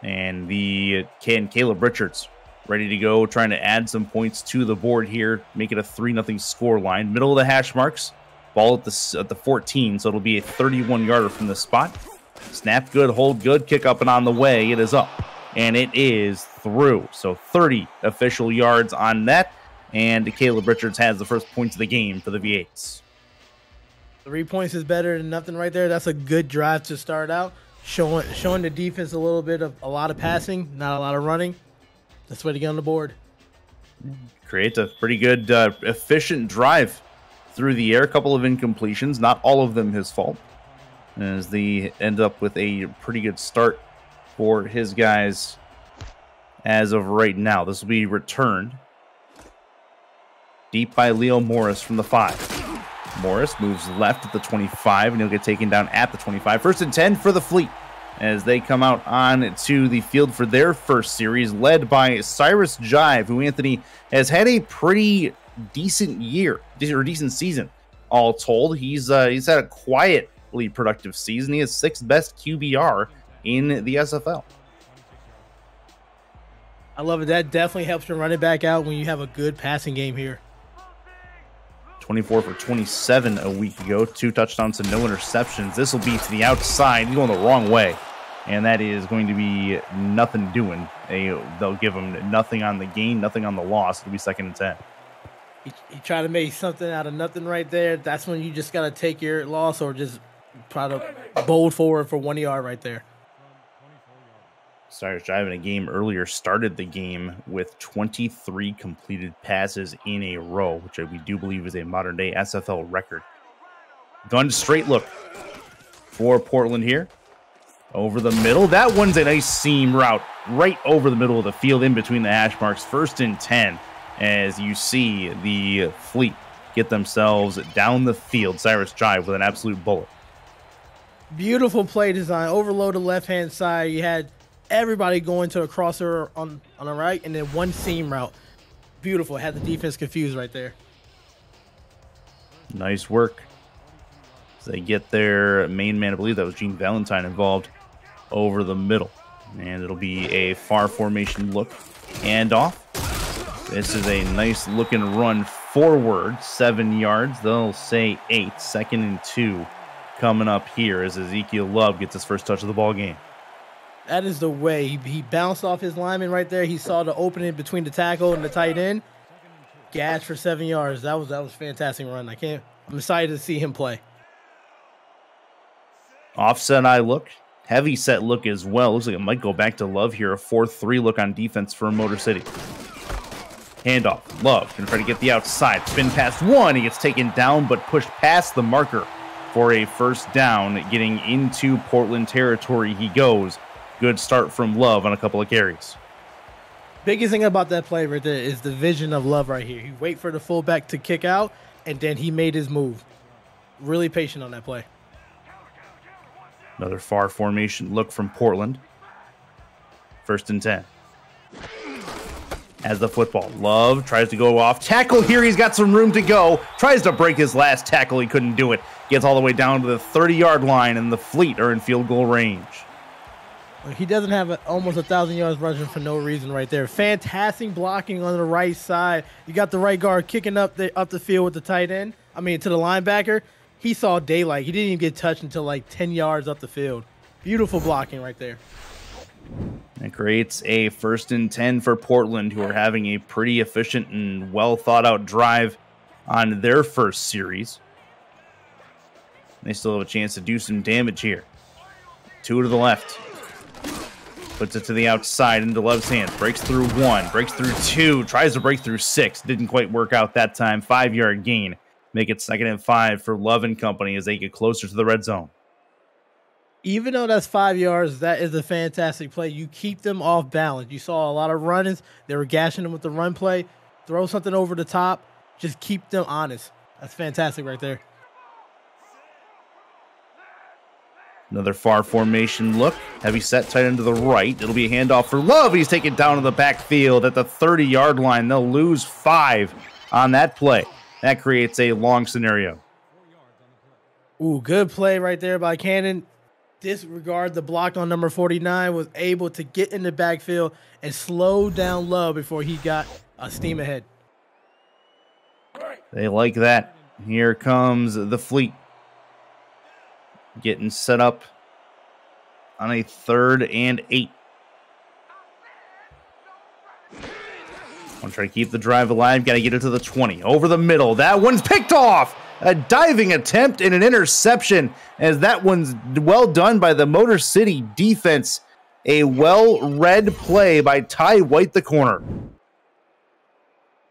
And Caleb Richards ready to go, trying to add some points to the board here, make it a 3-0 score line. Middle of the hash marks, ball at the 14, so it'll be a 31-yarder from the spot. Snap good, hold good, kick up and on the way. It is up, and it is through. So 30 official yards on that, and Caleb Richards has the first points of the game for the V8s. 3 points is better than nothing right there. That's a good drive to start out. Showing the defense a little bit of a lot of passing, not a lot of running. That's the way to get on the board. Creates a pretty good, efficient drive through the air. A couple of incompletions, not all of them his fault, as they end up with a pretty good start for his guys as of right now. This will be returned deep by Leo Morris from the 5. Morris moves left at the 25, and he'll get taken down at the 25. 1st and 10 for the Fleet as they come out on to the field for their first series, led by Cyrus Jive, who, Anthony, has had a pretty decent year, or decent season, all told. He's had a quietly productive season. He has 6th best QBR in the SFL. I love it. That definitely helps your running back out when you have a good passing game here. 24 for 27 a week ago, 2 touchdowns and no interceptions. This will be to the outside. He's going the wrong way, and that is going to be nothing doing. They'll give him nothing on the gain, nothing on the loss. It'll be 2nd and 10. He tried to make something out of nothing right there. That's when you just got to take your loss or just try to bold forward for 1 yard right there. Cyrus Jive in a game earlier started the game with 23 completed passes in a row, which we do believe is a modern-day SFL record. Gun straight look for Portland here. Over the middle. That one's a nice seam route right over the middle of the field in between the hash marks. 1st and 10 as you see the Fleet get themselves down the field. Cyrus Jive with an absolute bullet. Beautiful play design. Overload the left-hand side. You had everybody going to a crosser on the right, and then one seam route. Beautiful. Had the defense confused right there. Nice work. So they get their main man, I believe that was Gene Valentine, involved over the middle. And it'll be a far formation look. Handoff. This is a nice looking run forward. 7 yards. They'll say 8. 2nd and 2 coming up here as Ezekiel Love gets his first touch of the ball game. That is the way. He bounced off his lineman right there. He saw the opening between the tackle and the tight end. Gash for 7 yards. That was a fantastic run. I'm excited to see him play. Offset eye look. Heavy set look as well. Looks like it might go back to Love here. A 4-3 look on defense for Motor City. Handoff. Love going to try to get the outside. Spin past 1. He gets taken down but pushed past the marker for a 1st down. Getting into Portland territory he goes. Good start from Love on a couple of carries. Biggest thing about that play right there is the vision of Love right here. He wait for the fullback to kick out, and then he made his move. Really patient on that play. Another far formation look from Portland. 1st and 10. As the football. Love tries to go off. Tackle here. He's got some room to go. Tries to break his last tackle. He couldn't do it. Gets all the way down to the 30-yard line, and the Fleet are in field goal range. He doesn't have almost 1,000 yards rushing for no reason right there. Fantastic blocking on the right side. You got the right guard kicking up the field with the tight end. To the linebacker. He saw daylight. He didn't even get touched until like 10 yards up the field. Beautiful blocking right there. It creates a 1st and 10 for Portland, who are having a pretty efficient and well-thought-out drive on their first series. They still have a chance to do some damage here. 2 to the left. Puts it to the outside into Love's hands. Breaks through 1. Breaks through 2. Tries to break through 6. Didn't quite work out that time. 5-yard gain. Make it 2nd and 5 for Love and company as they get closer to the red zone. Even though that's 5 yards, that is a fantastic play. You keep them off balance. You saw a lot of run-ins. They were gashing them with the run play. Throw something over the top. Just keep them honest. That's fantastic right there. Another far formation look. Heavy set tight end to the right. It'll be a handoff for Love. He's taken down to the backfield at the 30-yard line. They'll lose 5 on that play. That creates a long scenario. Ooh, good play right there by Cannon. disregard the block on number 49, was able to get in the backfield and slow down Love before he got a steam ahead. They like that. Here comes the Fleet. Getting set up on a 3rd and 8. I'm trying to keep the drive alive. Got to get it to the 20. Over the middle. That one's picked off. A diving attempt and an interception, as that one's well done by the Motor City defense. A well-read play by Ty White, the corner.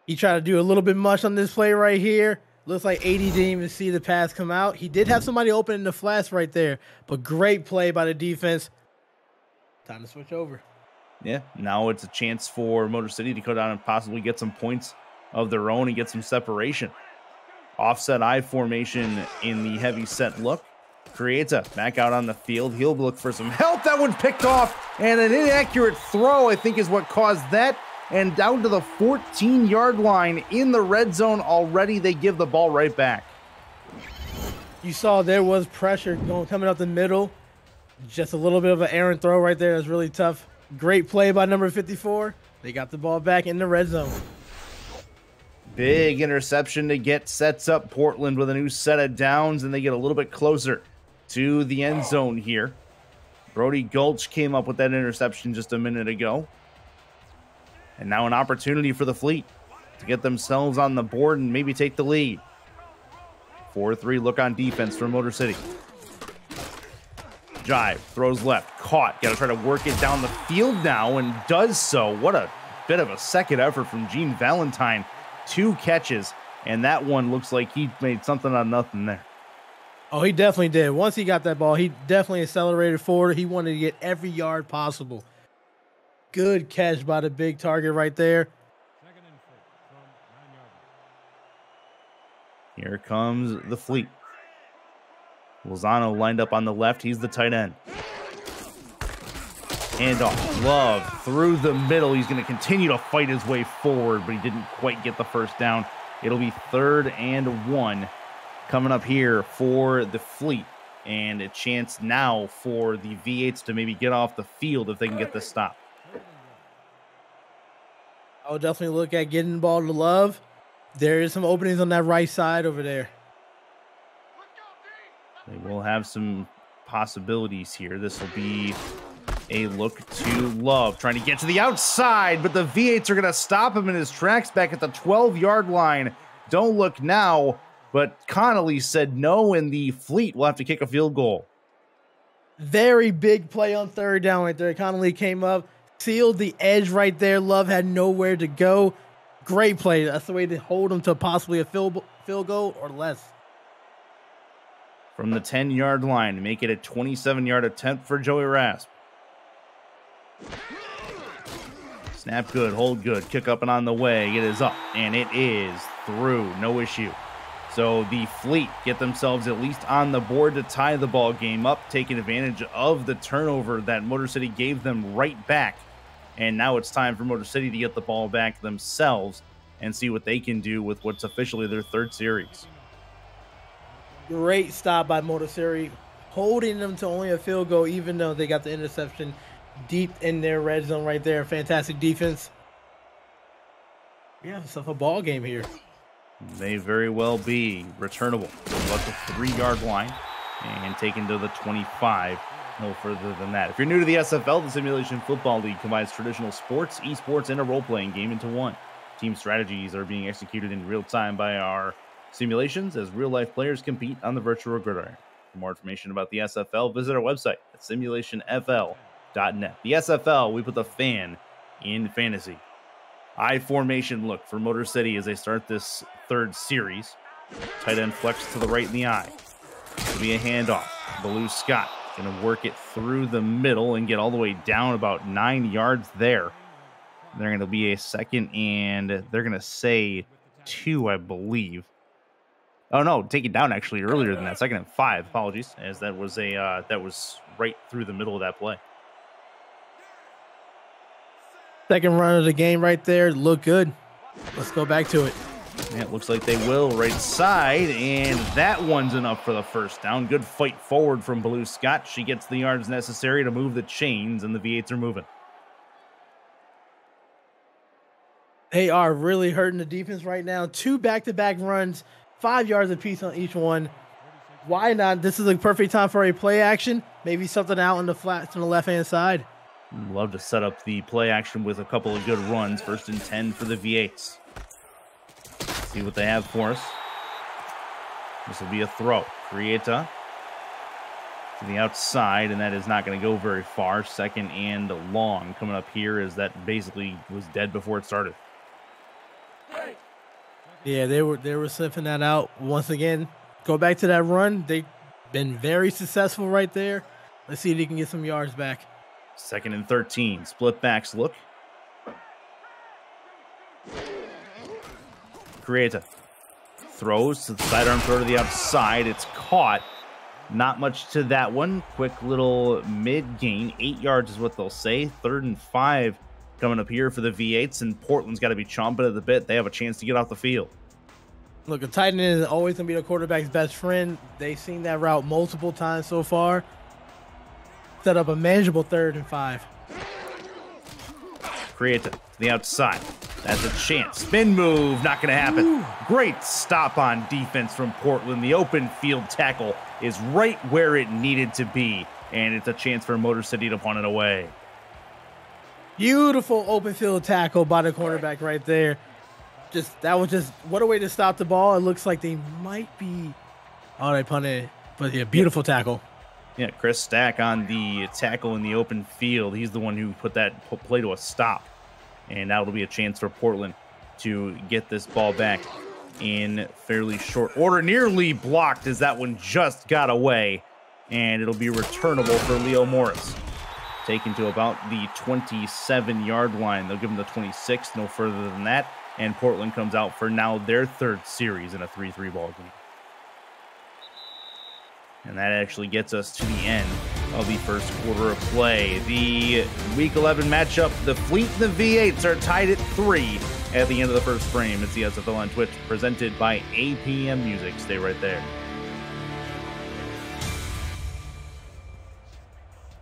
He tried to do a little bit much on this play right here. Looks like AD didn't even see the pass come out. He did have somebody open in the flats right there, but great play by the defense. Time to switch over. Yeah, now it's a chance for Motor City to go down and possibly get some points of their own and get some separation. Offset I formation in the heavy set look. Creates a back out on the field. He'll look for some help. That one's picked off, and an inaccurate throw, I think, is what caused that. And down to the 14-yard line in the red zone already. They give the ball right back. You saw there was pressure coming up the middle. Just a little bit of an errant throw right there. That's really tough. Great play by number 54. They got the ball back in the red zone. Big interception to get sets up Portland with a new set of downs, and they get a little bit closer to the end zone here. Brody Gulch came up with that interception just a minute ago. And now an opportunity for the Fleet to get themselves on the board and maybe take the lead. 4-3 look on defense for Motor City. Jive, throws left, caught. Got to try to work it down the field now, and does so. What a bit of a second effort from Gene Valentine. 2 catches, and that one looks like he made something out of nothing there. Oh, he definitely did. Once he got that ball, he definitely accelerated forward. He wanted to get every yard possible. Good catch by the big target right there. Here comes the Fleet. Lozano lined up on the left. He's the tight end. Handoff. Love through the middle. He's going to continue to fight his way forward, but he didn't quite get the first down. It'll be 3rd and 1 coming up here for the Fleet. And a chance now for the V8s to maybe get off the field if they can get this stop. I'll definitely look at getting the ball to Love. There is some openings on that right side over there. They will have some possibilities here. This will be a look to Love, trying to get to the outside, but the V8s are going to stop him in his tracks back at the 12-yard line. Don't look now, but Connolly said no, and the Fleet will have to kick a field goal. Very big play on 3rd down right there. Connolly came up, sealed the edge right there. Love had nowhere to go. Great play. That's the way to hold him to possibly a field goal or less. From the 10-yard line to make it a 27-yard attempt for Joey Rasp. Snap good, hold good, kick up and on the way. It is up, and it is through. No issue. So the Fleet get themselves at least on the board to tie the ball game up, taking advantage of the turnover that Motor City gave them right back. And now it's time for Motor City to get the ball back themselves and see what they can do with what's officially their 3rd series. Great stop by Motor City, holding them to only a field goal, even though they got the interception deep in their red zone right there. Fantastic defense. Yeah, it's a ball game here. May very well be returnable. About the 3-yard line and taken to the 25. No further than that. If you're new to the SFL, the Simulation Football League combines traditional sports, esports, and a role-playing game into one. Team strategies are being executed in real time by our simulations as real-life players compete on the virtual gridiron. For more information about the SFL, visit our website at simulationfl.net. The SFL, we put the fan in fantasy. I formation look for Motor City as they start this 3rd series. Tight end flex to the right in the eye. It'll be a handoff. Baloo Scott going to work it through the middle and get all the way down about 9 yards there. They're going to be a 2nd and they're going to say 2, I believe. Oh no, take it down actually earlier than that. 2nd and 5. Apologies, as that was that was right through the middle of that play. Second run of the game right there. Look good. Let's go back to it. And it looks like they will right side, and that one's enough for the first down. Good fight forward from Blue Scott. She gets the yards necessary to move the chains, and the V8s are moving. They are really hurting the defense right now. 2 back-to-back runs, 5 yards apiece on each one. Why not? This is a perfect time for a play action. Maybe something out in the flats on the left-hand side. Love to set up the play action with a couple of good runs. 1st and 10 for the V8s. See what they have for us. This will be a throw. Crieta to the outside, and that is not going to go very far. 2nd and long coming up here, as that basically was dead before it started. Yeah, they were sniffing that out. Once again, go back to that run. They've been very successful right there. Let's see if they can get some yards back. 2nd and 13. Split backs look. Crieta throws to the sidearm throw to the outside. It's caught. Not much to that one. Quick little mid gain. 8 yards is what they'll say. 3rd and 5 coming up here for the V8s, and Portland's got to be chomping at the bit. They have a chance to get off the field. Look, a tight end is always going to be the quarterback's best friend. They've seen that route multiple times so far. Set up a manageable 3rd and 5. Crieta to the outside. That's a chance. Spin move, not going to happen. Ooh. Great stop on defense from Portland. The open field tackle is right where it needed to be, and it's a chance for Motor City to punt it away. Beautiful open field tackle by the cornerback right there. That was just what a way to stop the ball. It looks like they might be. Oh, they punted, but yeah, beautiful tackle. Yeah, Chris Stack on the tackle in the open field. He's the one who put that play to a stop. And now it'll be a chance for Portland to get this ball back in fairly short order. Nearly blocked as that one just got away. And it'll be returnable for Leo Morris. Taken to about the 27-yard line. They'll give him the 26, no further than that. And Portland comes out for now their 3rd series in a 3-3 ball game. And that actually gets us to the end of the first quarter of play. The Week 11 matchup, the Fleet and the V8s are tied at 3 at the end of the first frame. It's the SFL on Twitch, presented by APM Music. Stay right there.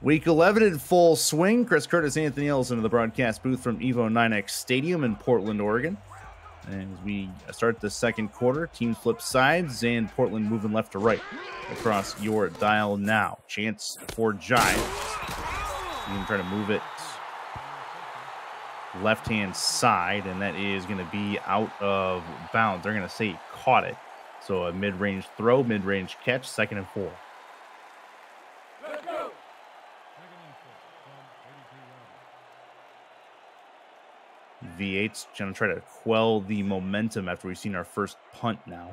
Week 11 in full swing. Chris Curtis, Anthony Ellison in the broadcast booth from Evo 9X Stadium in Portland, Oregon. And as we start the second quarter, teams flip sides and Portland moving left to right across your dial now. Chance for Giants. You can try to move it left-hand side, and that is going to be out of bounds. They're going to say he caught it. So a mid-range throw, mid-range catch, 2nd and 4. V8's going to try to quell the momentum after we've seen our first punt now.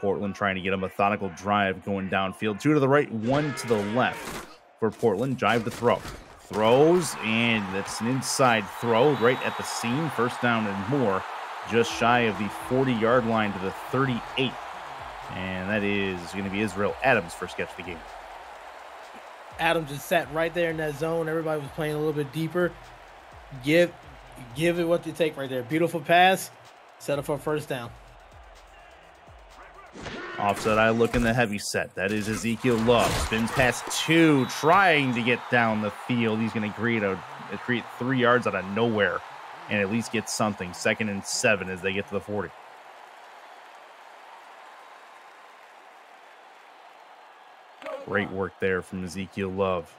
Portland trying to get a methodical drive going downfield. 2 to the right, 1 to the left for Portland. Drive to throw. Throws, and that's an inside throw right at the seam. 1st down and more. Just shy of the 40-yard line to the 38. And that is going to be Israel Adams' first catch of the game. Adams just sat right there in that zone. Everybody was playing a little bit deeper. Give it what you take right there. Beautiful pass. Set up for a 1st down. Offset eye look in the heavy set. That is Ezekiel Love. Spins past 2, trying to get down the field. He's going to create 3 yards out of nowhere and at least get something. 2nd and 7 as they get to the 40. Great work there from Ezekiel Love.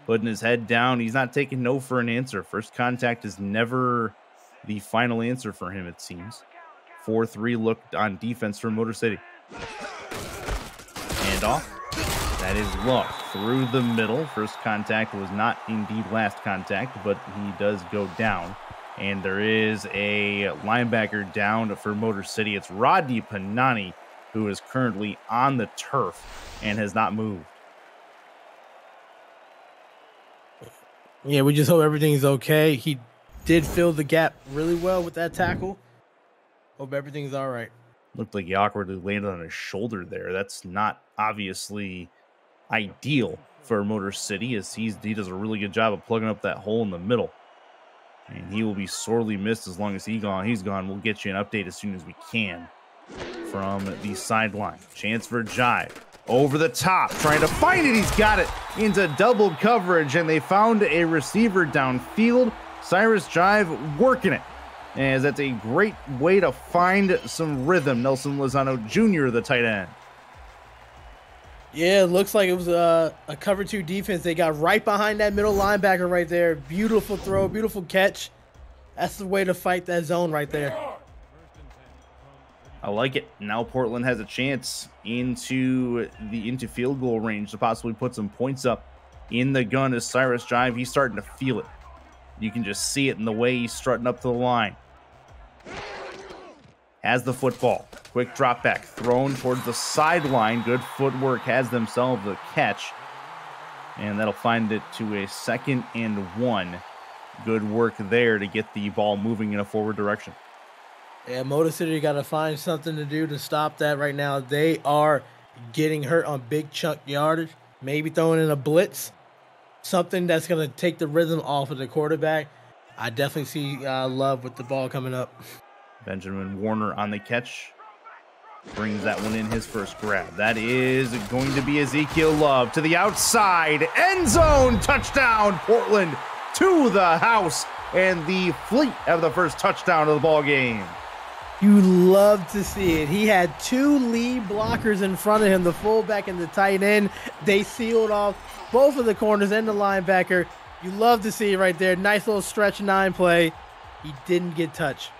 Putting his head down. He's not taking no for an answer. First contact is never the final answer for him, it seems. 4-3 look on defense for Motor City. Handoff. That is Love through the middle. First contact was not indeed last contact, but he does go down. And there is a linebacker down for Motor City. It's Rodney Panani, who is currently on the turf and has not moved. Yeah, we just hope everything's okay. He did fill the gap really well with that tackle. Hope everything's all right. Looked like he awkwardly landed on his shoulder there. That's not obviously ideal for Motor City, as he does a really good job of plugging up that hole in the middle. And he will be sorely missed as long as he's gone. We'll get you an update as soon as we can from the sideline. Chance for Jive. Over the top, trying to find it. He's got it into double coverage, and they found a receiver downfield. Cyrus Jive working it, as that's a great way to find some rhythm. Nelson Lozano Jr., the tight end. Yeah, it looks like it was a cover 2 defense. They got right behind that middle linebacker right there. Beautiful throw, beautiful catch. That's the way to fight that zone right there. I like it. Now Portland has a chance into field goal range to possibly put some points up. In the gun is Cyrus Jive. He's starting to feel it. You can just see it in the way he's strutting up to the line. Has the football. Quick drop back. Thrown towards the sideline. Good footwork. Has themselves a catch. And that'll find it to a 2nd and 1. Good work there to get the ball moving in a forward direction. Yeah, Motor City got to find something to do to stop that right now. They are getting hurt on big chunk yardage. Maybe throwing in a blitz. Something that's going to take the rhythm off of the quarterback. I definitely see Love with the ball coming up. Benjamin Warner on the catch. Brings that one in his first grab. That is going to be Ezekiel Love to the outside. End zone touchdown. Portland to the house. And the Fleet have the first touchdown of the ball game. You love to see it. He had 2 lead blockers in front of him, the fullback and the tight end. They sealed off both of the corners and the linebacker. You love to see it right there. Nice little stretch 9 play. He didn't get touched.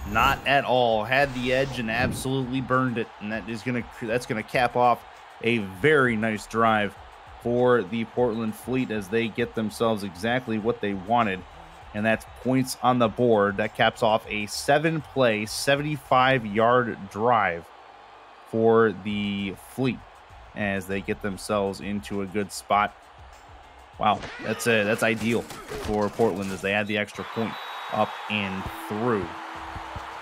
Not at all. Had the edge and absolutely burned it. And that's gonna cap off a very nice drive for the Portland Fleet as they get themselves exactly what they wanted. And that's points on the board. That caps off a 7-play, 75-yard drive for the Fleet as they get themselves into a good spot. Wow, that's ideal for Portland as they add the extra point up and through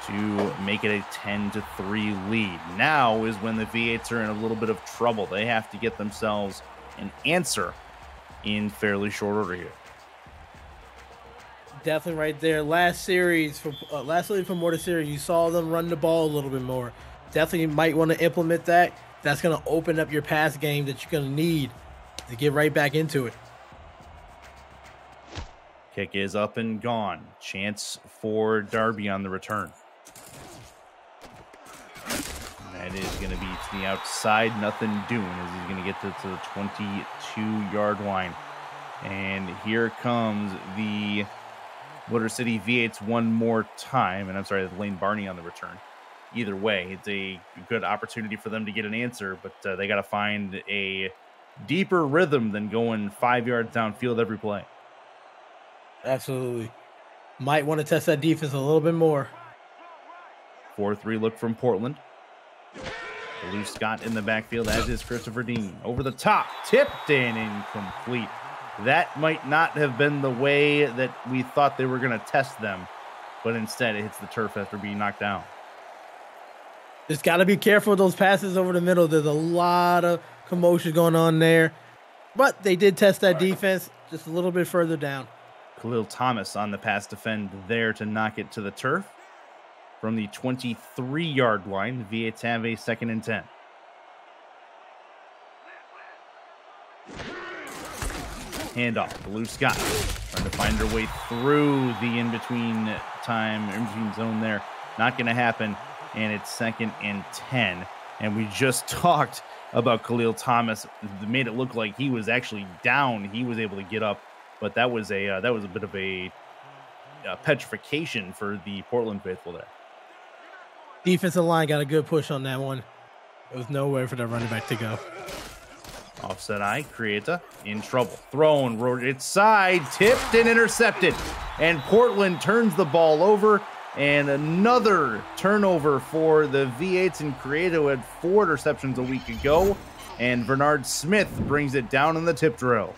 to make it a 10-3 lead. Now is when the V8s are in a little bit of trouble. They have to get themselves an answer in fairly short order here. Definitely right there. Last lead from Motor Series, you saw them run the ball a little bit more. Definitely might want to implement that. That's going to open up your pass game that you're going to need to get right back into it. Kick is up and gone. Chance for Darby on the return. That is going to be to the outside. Nothing doing as he's going to get to the 22-yard line. And here comes the Motor City V8s one more time. And I'm sorry, Lane Barney on the return. Either way, it's a good opportunity for them to get an answer, but they got to find a deeper rhythm than going 5 yards downfield every play. Absolutely. Might want to test that defense a little bit more. 4-3 look from Portland. Lou Scott in the backfield, as is Christopher Dean. Over the top, tipped and incomplete. That might not have been the way that we thought they were going to test them, but instead it hits the turf after being knocked down. Just got to be careful with those passes over the middle. There's a lot of commotion going on there, but they did test that defense just a little bit further down. Khalil Thomas on the pass defend there to knock it to the turf. From the 23-yard line, the V8s have a 2nd and 10. Handoff to Lou Scott. Trying to find their way through the in-between zone there. Not going to happen, and it's 2nd and 10. And we just talked about Khalil Thomas. It made it look like he was actually down. He was able to get up, but that was a bit of a petrification for the Portland faithful there. Defensive line got a good push on that one. There was nowhere for that running back to go. Offset eye, Creata in trouble. Thrown, rolled its side, tipped and intercepted. And Portland turns the ball over. And another turnover for the V8s, and Creata, who had 4 interceptions a week ago. And Bernard Smith brings it down in the tip drill.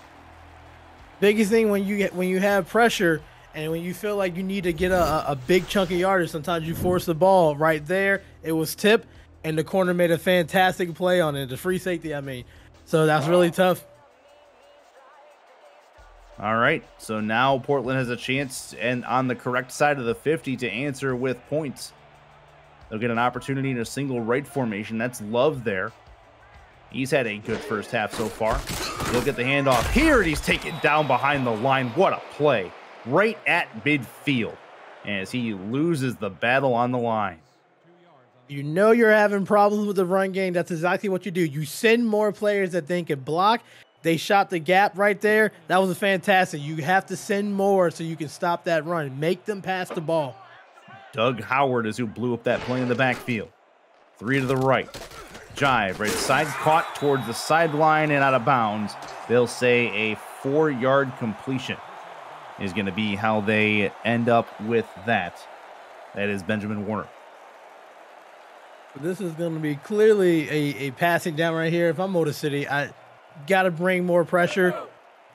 Biggest thing when you have pressure and when you feel like you need to get a big chunk of yardage, sometimes you force the ball right there. It was tipped, and the corner made a fantastic play on it. The free safety, I mean. So that's really tough. All right, so now Portland has a chance and on the correct side of the 50 to answer with points. They'll get an opportunity in a single right formation. That's Love there. He's had a good first half so far. He'll get the handoff here, and he's taken down behind the line. What a play. Right at midfield as he loses the battle on the line. You know you're having problems with the run game. That's exactly what you do. You send more players that they can block. They shot the gap right there. That was fantastic. You have to send more so you can stop that run. Make them pass the ball. Doug Howard is who blew up that play in the backfield. 3 to the right. Jive, right side, caught towards the sideline and out of bounds. They'll say a 4-yard completion is going to be how they end up with that. That is Benjamin Warner. This is going to be clearly a passing down right here. If I'm Motor City, I got to bring more pressure.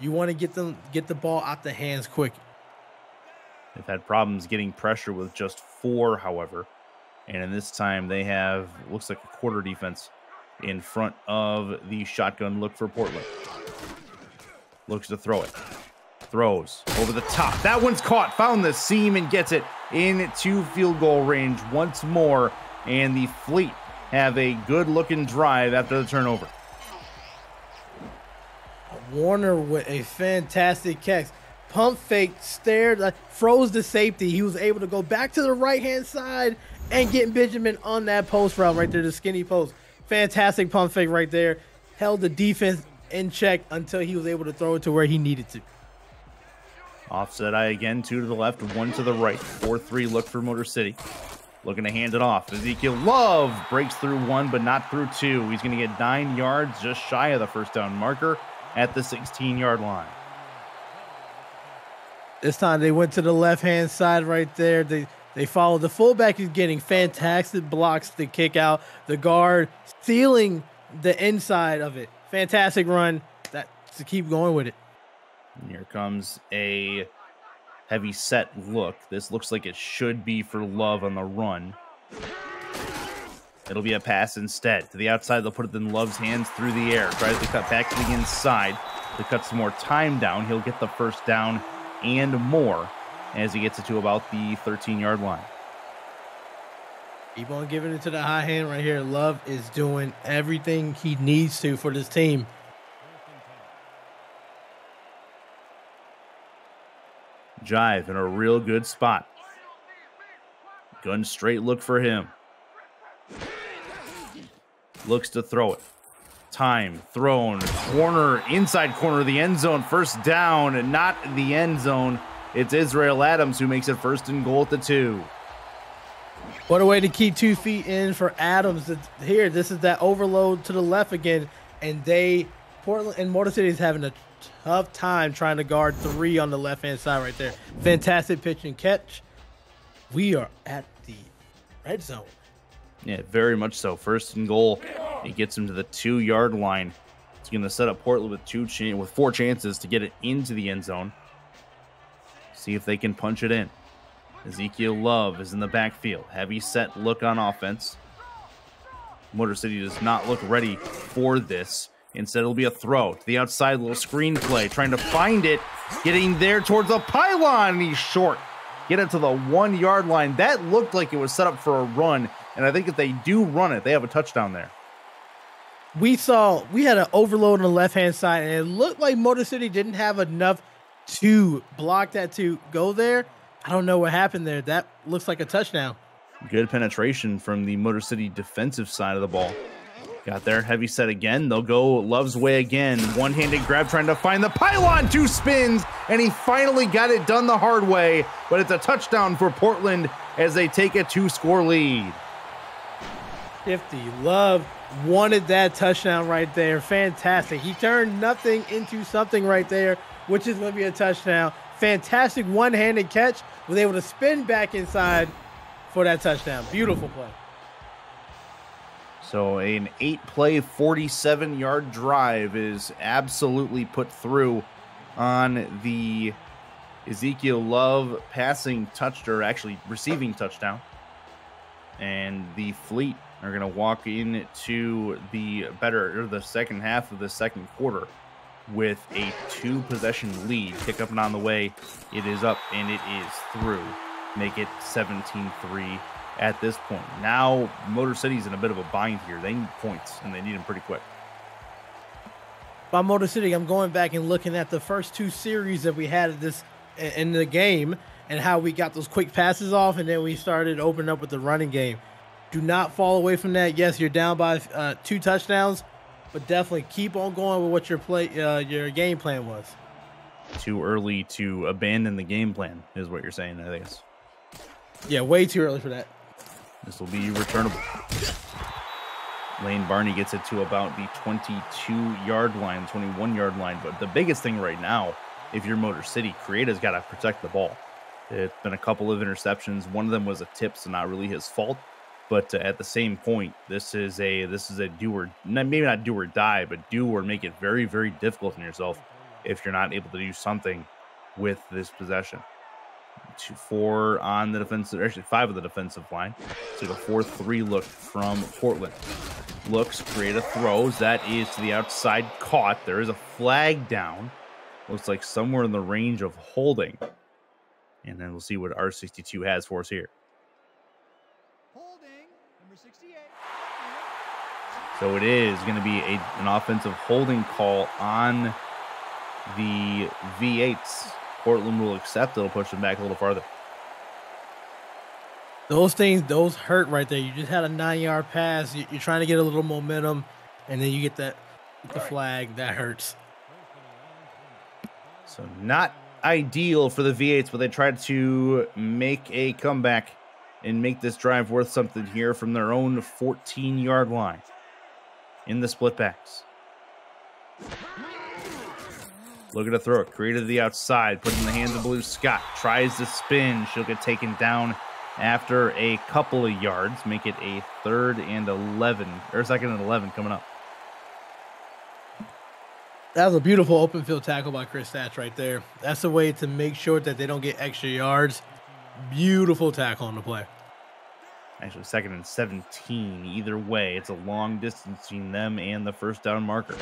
You want to get the ball out the hands quick. They've had problems getting pressure with just 4, however. And in this time, they have, looks like a quarter defense in front of the shotgun look for Portland. Looks to throw it. Throws over the top. That one's caught. Found the seam and gets it into field goal range once more. And the Fleet have a good-looking drive after the turnover. Warner with a fantastic catch. Pump fake, stared, froze the safety. He was able to go back to the right-hand side and get Benjamin on that post route right there, the skinny post. Fantastic pump fake right there. Held the defense in check until he was able to throw it to where he needed to. Offset eye again, 2 to the left, 1 to the right. 4-3 look for Motor City. Looking to hand it off. Ezekiel Love breaks through 1, but not through 2. He's going to get 9 yards, just shy of the first down marker at the 16-yard line. This time they went to the left-hand side right there. They followed. The fullback is getting fantastic blocks to kick out. The guard sealing the inside of it. Fantastic run. That to keep going with it. And here comes a heavy set look. This looks like it should be for Love on the run. It'll be a pass instead. To the outside, they'll put it in Love's hands through the air. Tries to cut back to the inside to cut some more time down. He'll get the first down and more as he gets it to about the 13-yard line. Keep on giving it to the high hand right here. Love is doing everything he needs to for this team. Jive in a real good spot. Gun straight look for him. Looks to throw it. Time thrown. Corner, inside corner of the end zone. First down, not the end zone. It's Israel Adams who makes it 1st and goal at the 2. What a way to keep 2 feet in for Adams. Here, this is that overload to the left again. And Portland and Motor City is having a tough time trying to guard 3 on the left-hand side right there. Fantastic pitch and catch. We are at the red zone. Yeah, very much so. 1st and goal. He gets him to the 2-yard line. It's going to set up Portland with 4 chances to get it into the end zone. See if they can punch it in. Ezekiel Love is in the backfield. Heavy set look on offense. Motor City does not look ready for this. Instead, it'll be a throw to the outside, little screen play, trying to find it, getting there towards the pylon, and he's short. Get it to the 1-yard line. That looked like it was set up for a run, and I think if they do run it, they have a touchdown there. We had an overload on the left-hand side, and it looked like Motor City didn't have enough to block that to go there. I don't know what happened there. That looks like a touchdown. Good penetration from the Motor City defensive side of the ball. Got there, heavy set again. They'll go Love's way again. One-handed grab trying to find the pylon. 2 spins, and he finally got it done the hard way. But it's a touchdown for Portland as they take a 2-score lead. 50. Love wanted that touchdown right there. Fantastic. He turned nothing into something right there, which is going to be a touchdown. Fantastic one-handed catch. Was able to spin back inside for that touchdown. Beautiful play. So an 8-play, 47-yard drive is absolutely put through on the Ezekiel Love passing touchdown, or actually receiving touchdown. And the Fleet are going to walk into the second half of the second quarter with a 2-possession lead. Kick up and on the way. It is up and it is through. Make it 17-3 at this point. Now, Motor City's in a bit of a bind here. They need points, and they need them pretty quick. By Motor City, I'm going back and looking at the first 2 series that we had in the game and how we got those quick passes off, and then we started opening up with the running game. Do not fall away from that. Yes, you're down by 2 touchdowns, but definitely keep on going with what your game plan was. Too early to abandon the game plan is what you're saying, I guess. Yeah, way too early for that. This will be returnable. Lane Barney gets it to about the 22-yard line, 21-yard line. But the biggest thing right now, if you're Motor City, Creata's got to protect the ball. It's been a couple of interceptions. One of them was a tip, so not really his fault. But at the same point, this is a do or maybe not do or die, but do or make it very, very difficult on yourself if you're not able to do something with this possession. 4 on the defensive, actually 5 of the defensive line. So the 4-3 look from Portland. Looks, Creata throws. That is to the outside, caught. There is a flag down. Looks like somewhere in the range of holding. And then we'll see what R62 has for us here. Holding, number 68. So it is going to be an offensive holding call on the V8s. Portland will accept. It'll push them back a little farther. Those hurt right there. You just had a 9-yard pass. You're trying to get a little momentum, and then you get the flag. That hurts. So not ideal for the V8s, but they tried to make a comeback and make this drive worth something here from their own 14-yard line in the split backs. Looking to throw it. Creata to the outside. Put it in the hands of Blue Scott. Tries to spin. She'll get taken down after a couple of yards. Make it a 3rd and 11. Or 2nd and 11 coming up. That was a beautiful open field tackle by Chris Thatch right there. That's a way to make sure that they don't get extra yards. Beautiful tackle on the play. Actually, 2nd and 17. Either way, it's a long distance between them and the first down marker.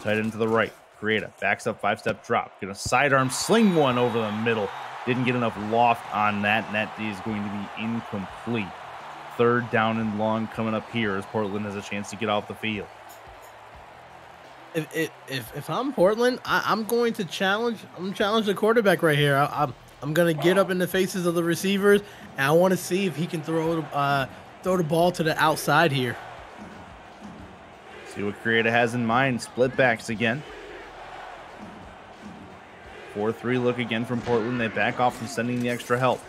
Tight end to the right. Creata backs up, 5-step drop. Gonna sidearm sling one over the middle. Didn't get enough loft on that, and that is going to be incomplete. 3rd down and long coming up here as Portland has a chance to get off the field. If I'm Portland, I'm going to challenge. I'm gonna challenge the quarterback right here. I'm gonna get up in the faces of the receivers, and I want to see if he can throw the ball to the outside here. See what Creata has in mind. Split backs again. 4-3 look again from Portland. They back off from sending the extra help.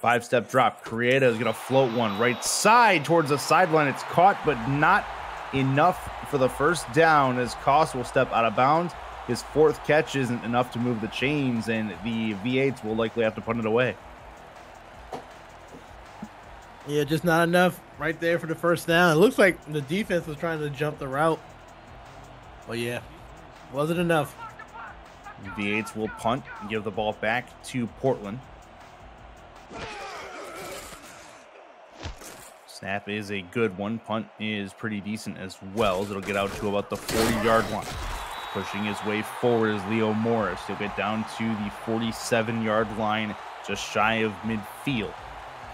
5-step drop. Creata is going to float one right side towards the sideline. It's caught, but not enough for the first down as Koss will step out of bounds. His 4th catch isn't enough to move the chains, and the V8s will likely have to punt it away. Yeah, just not enough right there for the first down. It looks like the defense was trying to jump the route. But yeah, wasn't enough. V8s will punt and give the ball back to Portland. Snap is a good one. Punt is pretty decent as well. It'll get out to about the 40-yard line. Pushing his way forward is Leo Morris. He'll get down to the 47-yard line, just shy of midfield.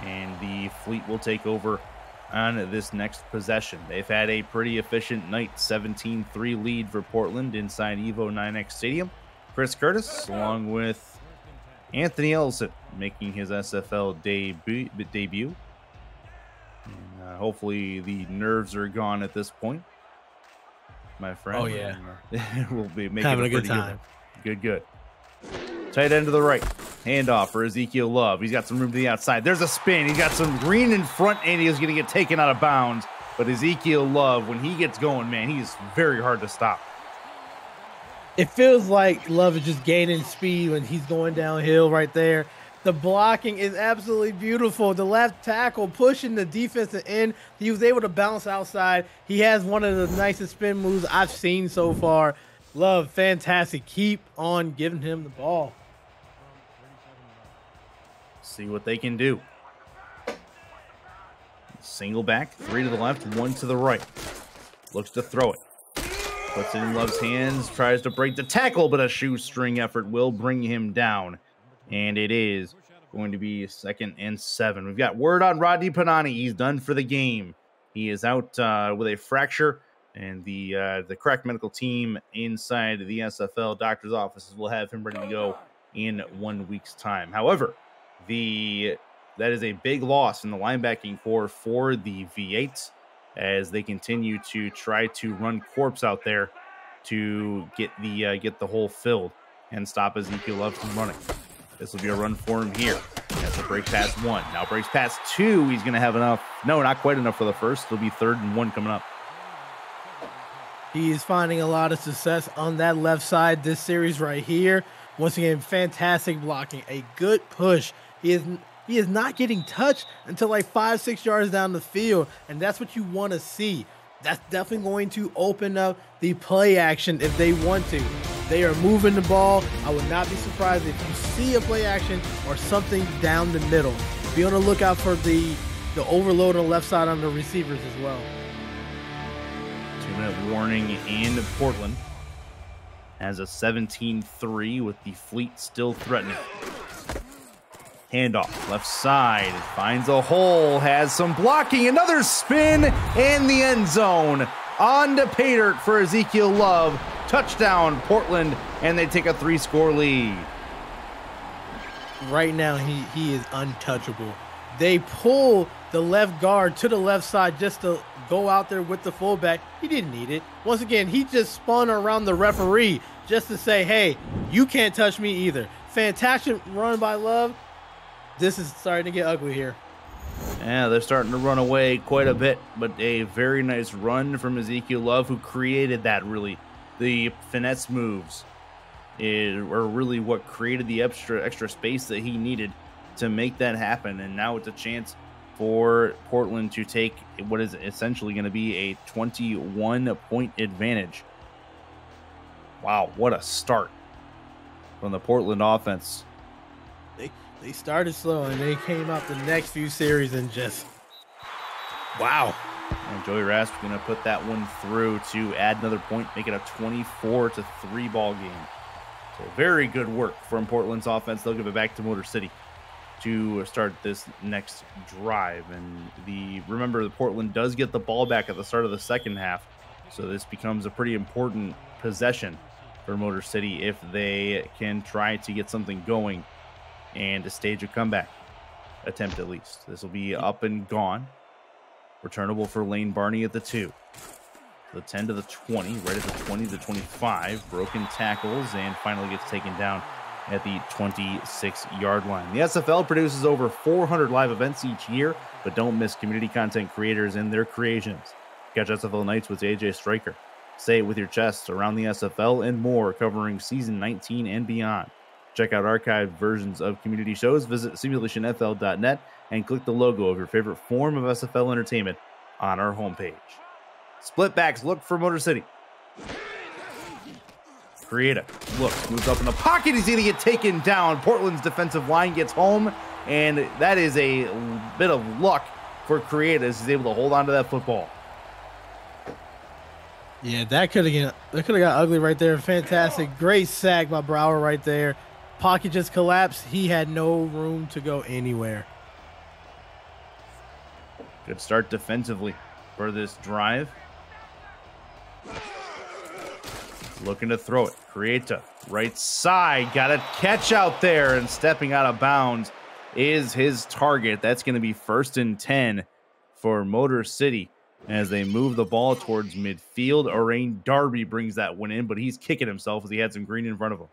And the Fleet will take over on this next possession. They've had a pretty efficient night. 17-3 lead for Portland inside Evo 9X Stadium. Chris Curtis, along with Anthony Ellison, making his SFL debut. And, hopefully the nerves are gone at this point, my friend. Oh, yeah. We'll be making having a good time. Good. Tight end to the right. Handoff for Ezekiel Love. He's got some room to the outside. There's a spin. He's got some green in front, and he is going to get taken out of bounds. But Ezekiel Love, when he gets going, man, he's very hard to stop. It feels like Love is just gaining speed when he's going downhill right there. The blocking is absolutely beautiful. The left tackle pushing the defensive end. He was able to bounce outside. He has one of the nicest spin moves I've seen so far. Love, fantastic. Keep on giving him the ball. See what they can do. Single back, 3 to the left, 1 to the right. Looks to throw it. Puts it in Love's hands, tries to break the tackle, but a shoestring effort will bring him down. And it is going to be 2nd and 7. We've got word on Rodney Panani. He's done for the game. He is out with a fracture, and the correct medical team inside the SFL doctor's offices will have him ready to go in 1 week's time. However, that is a big loss in the linebacking core for the V8s as they continue to try to run corpse out there to get the hole filled and stop Ezekiel Love from running. This will be a run for him here. That's a break past 1. Now breaks past 2. He's going to have enough. No, not quite enough for the first. It'll be 3rd and 1 coming up. He is finding a lot of success on that left side this series right here. Once again, fantastic blocking, a good push. He is not getting touched until like 5-6 yards down the field, and that's what you want to see. That's definitely going to open up the play action if they want to. They are moving the ball. I would not be surprised if you see a play action or something down the middle. Be on the lookout for the overload on the left side on the receivers as well. 2-minute warning in Portland. Has a 17-3 with the Fleet still threatening. Handoff, left side, finds a hole, has some blocking, another spin in the end zone. On to pay dirt for Ezekiel Love. Touchdown, Portland, and they take a 3-score lead. Right now, he is untouchable. They pull the left guard to the left side just to go out there with the fullback. He didn't need it. Once again, he just spun around the referee just to say, hey, you can't touch me either. Fantastic run by Love. This is starting to get ugly here. Yeah, they're starting to run away quite a bit, but a very nice run from Ezekiel Love, who created that, really. The finesse moves are really what created the extra space that he needed to make that happen. And now it's a chance for Portland to take what is essentially going to be a 21-point advantage. Wow, what a start from the Portland offense. They started slow, and they came out the next few series and just, wow. And Joey Rasp going to put that one through to add another point, make it a 24-3 ball game. So very good work from Portland's offense. They'll give it back to Motor City to start this next drive. And remember, the Portland does get the ball back at the start of the second half, so this becomes a pretty important possession for Motor City if they can try to get something going and to stage a comeback attempt at least. This will be up and gone. Returnable for Lane Barney at the 2. The 10 to the 20, right at the 20 to 25. Broken tackles and finally gets taken down at the 26-yard line. The SFL produces over 400 live events each year, but don't miss community content creators and their creations. Catch SFL Nights with AJ Stryker. Say it with your chest around the SFL and more, covering season 19 and beyond. Check out archived versions of community shows. Visit simulationfl.net and click the logo of your favorite form of SFL entertainment on our homepage. Split backs, look for Motor City. Creative, looks, moves up in the pocket. He's going to get taken down. Portland's defensive line gets home, and that is a bit of luck for Creative as he's able to hold on to that football. Yeah, that could have got ugly right there. Fantastic. Great sack by Brower right there. Pocket just collapsed. He had no room to go anywhere. Good start defensively for this drive. Looking to throw it. Creata, right side. Got a catch out there, and stepping out of bounds is his target. That's going to be 1st and 10 for Motor City as they move the ball towards midfield. Orain Darby brings that one in, but he's kicking himself as he had some green in front of him.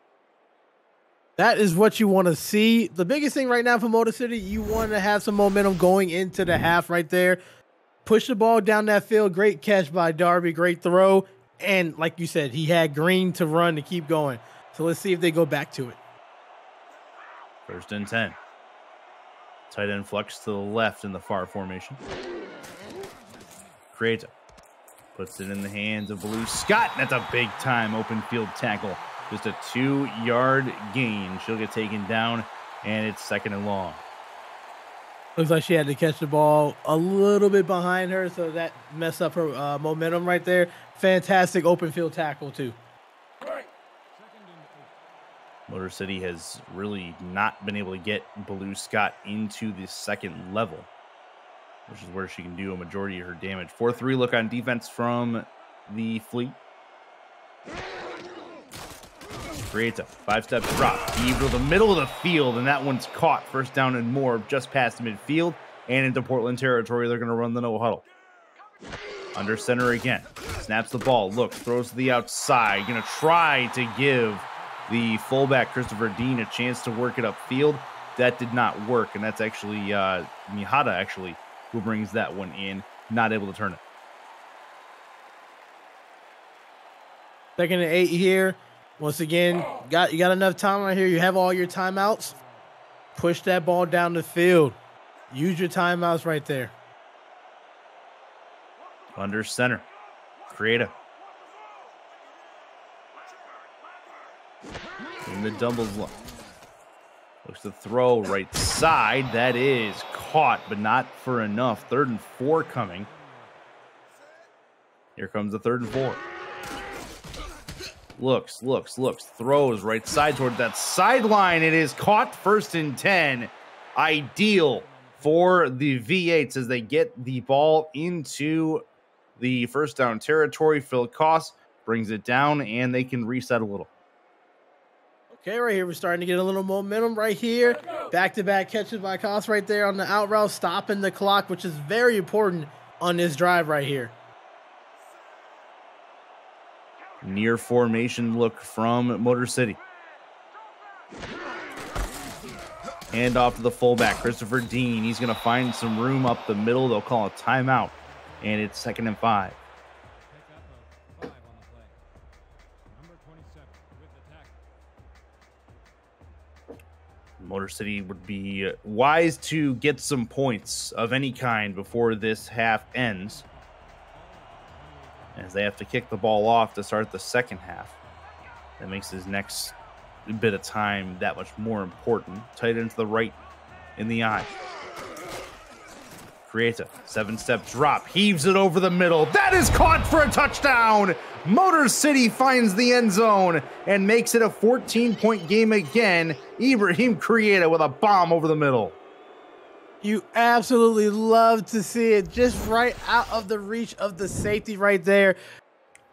That is what you want to see. The biggest thing right now for Motor City, you want to have some momentum going into the half right there. Push the ball down that field. Great catch by Darby. Great throw. And like you said, he had green to run to keep going. So let's see if they go back to it. 1st and 10. Tight end flex to the left in the far formation. Creata puts it in the hands of Blue Scott. That's a big time open field tackle. Just a 2-yard gain. She'll get taken down, and it's 2nd and long. Looks like she had to catch the ball a little bit behind her, so that messed up her momentum right there. Fantastic open field tackle, too. Motor City has really not been able to get Baloo Scott into the second level, which is where she can do a majority of her damage. 4-3 look on defense from the Fleet. Creates a 5-step drop. Heave to the middle of the field, and that one's caught. First down and more, just past midfield and into Portland territory. They're going to run the no huddle. Under center again. Snaps the ball. Looks, throws to the outside. Going to try to give the fullback, Christopher Dean, a chance to work it upfield. That did not work, and that's actually Mihata, actually, who brings that one in. Not able to turn it. 2nd and 8 here. Once again, you got enough time right here. You have all your timeouts. Push that ball down the field. Use your timeouts right there. Under center. Creative. In the doubles look. Looks to throw right side. That is caught, but not for enough. 3rd and 4 coming. Here comes the 3rd and 4. Looks, throws right side toward that sideline. It is caught. 1st and 10. Ideal for the V8s as they get the ball into the first down territory. Phil Koss brings it down, and they can reset a little. Okay, right here, we're starting to get a little momentum right here. Back-to-back catches by Koss right there on the out route, stopping the clock, which is very important on this drive right here. Near formation look from Motor City. Hand off to the fullback, Christopher Dean. He's going to find some room up the middle. They'll call a timeout, and it's 2nd and 5. Motor City would be wise to get some points of any kind before this half ends, as they have to kick the ball off to start the second half. That makes his next bit of time that much more important. Tight into the right in the eye. Creates a 7-step drop. Heaves it over the middle. That is caught for a touchdown. Motor City finds the end zone and makes it a 14-point game again. Ibrahim Creata with a bomb over the middle. You absolutely love to see it, just right out of the reach of the safety right there.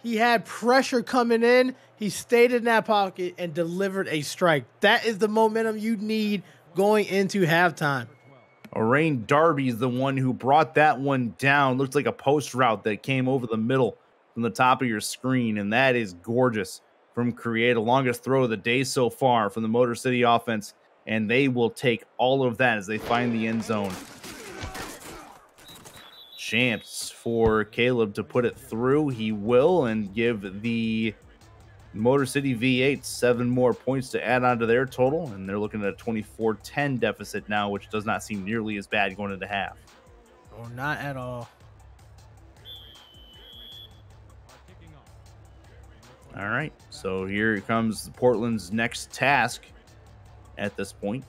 He had pressure coming in. He stayed in that pocket and delivered a strike. That is the momentum you need going into halftime. Orain Darby is the one who brought that one down. Looks like a post route that came over the middle from the top of your screen, and that is gorgeous from Create. Longest throw of the day so far from the Motor City offense, and they will take all of that as they find the end zone. Chance for Caleb to put it through. He will, and give the Motor City V8 7 more points to add on to their total, and they're looking at a 24-10 deficit now, which does not seem nearly as bad going into half. Oh, not at all. All right, so here comes Portland's next task at this point.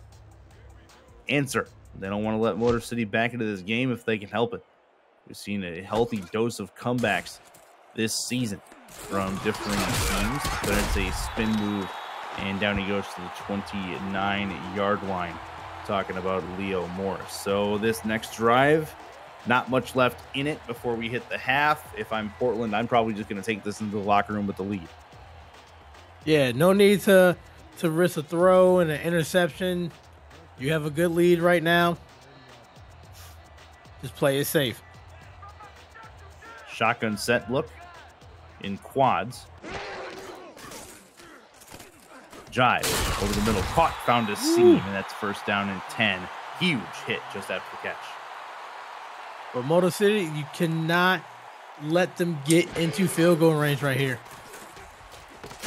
Answer. They don't want to let Motor City back into this game if they can help it. We've seen a healthy dose of comebacks this season from differing teams, but it's a spin move, and down he goes to the 29-yard line. Talking about Leo Morris. So this next drive, not much left in it before we hit the half. If I'm Portland, I'm probably just going to take this into the locker room with the lead. Yeah, no need to risk a throw and an interception. You have a good lead right now. Just play it safe. Shotgun set look in quads. Jive over the middle. Caught, found a seam, and that's first down and 10. Huge hit just after the catch. But Motor City, you cannot let them get into field goal range right here.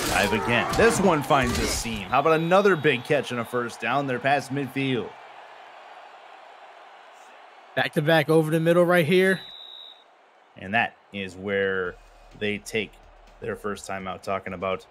Dive again. This one finds a seam. How about another big catch and a first down? They're past midfield. Back to back over the middle right here. And that is where they take their first time out, talking about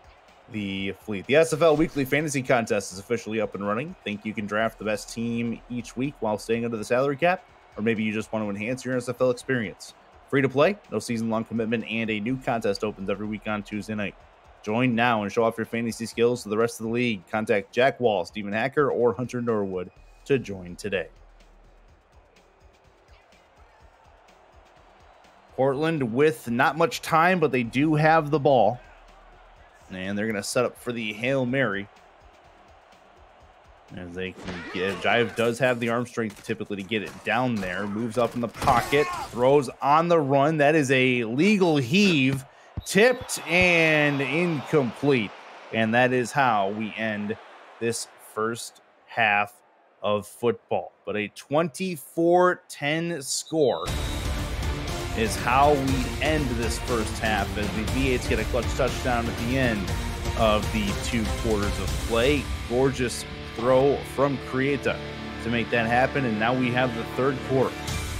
the Fleet. The SFL Weekly Fantasy Contest is officially up and running. Think you can draft the best team each week while staying under the salary cap? Or maybe you just want to enhance your SFL experience. Free to play, no season-long commitment, and a new contest opens every week on Tuesday night. Join now and show off your fantasy skills to the rest of the league. Contact Jack Wall, Stephen Hacker, or Hunter Norwood to join today. Portland with not much time, but they do have the ball. And they're going to set up for the Hail Mary. As they can get, Jive does have the arm strength typically to get it down there. Moves up in the pocket, throws on the run. That is a legal heave, tipped and incomplete. And that is how we end this first half of football. But a 24-10 score is how we end this first half as the V8s get a clutch touchdown at the end of the 2 quarters of play. Gorgeous throw from Creata to make that happen, and now we have the third quarter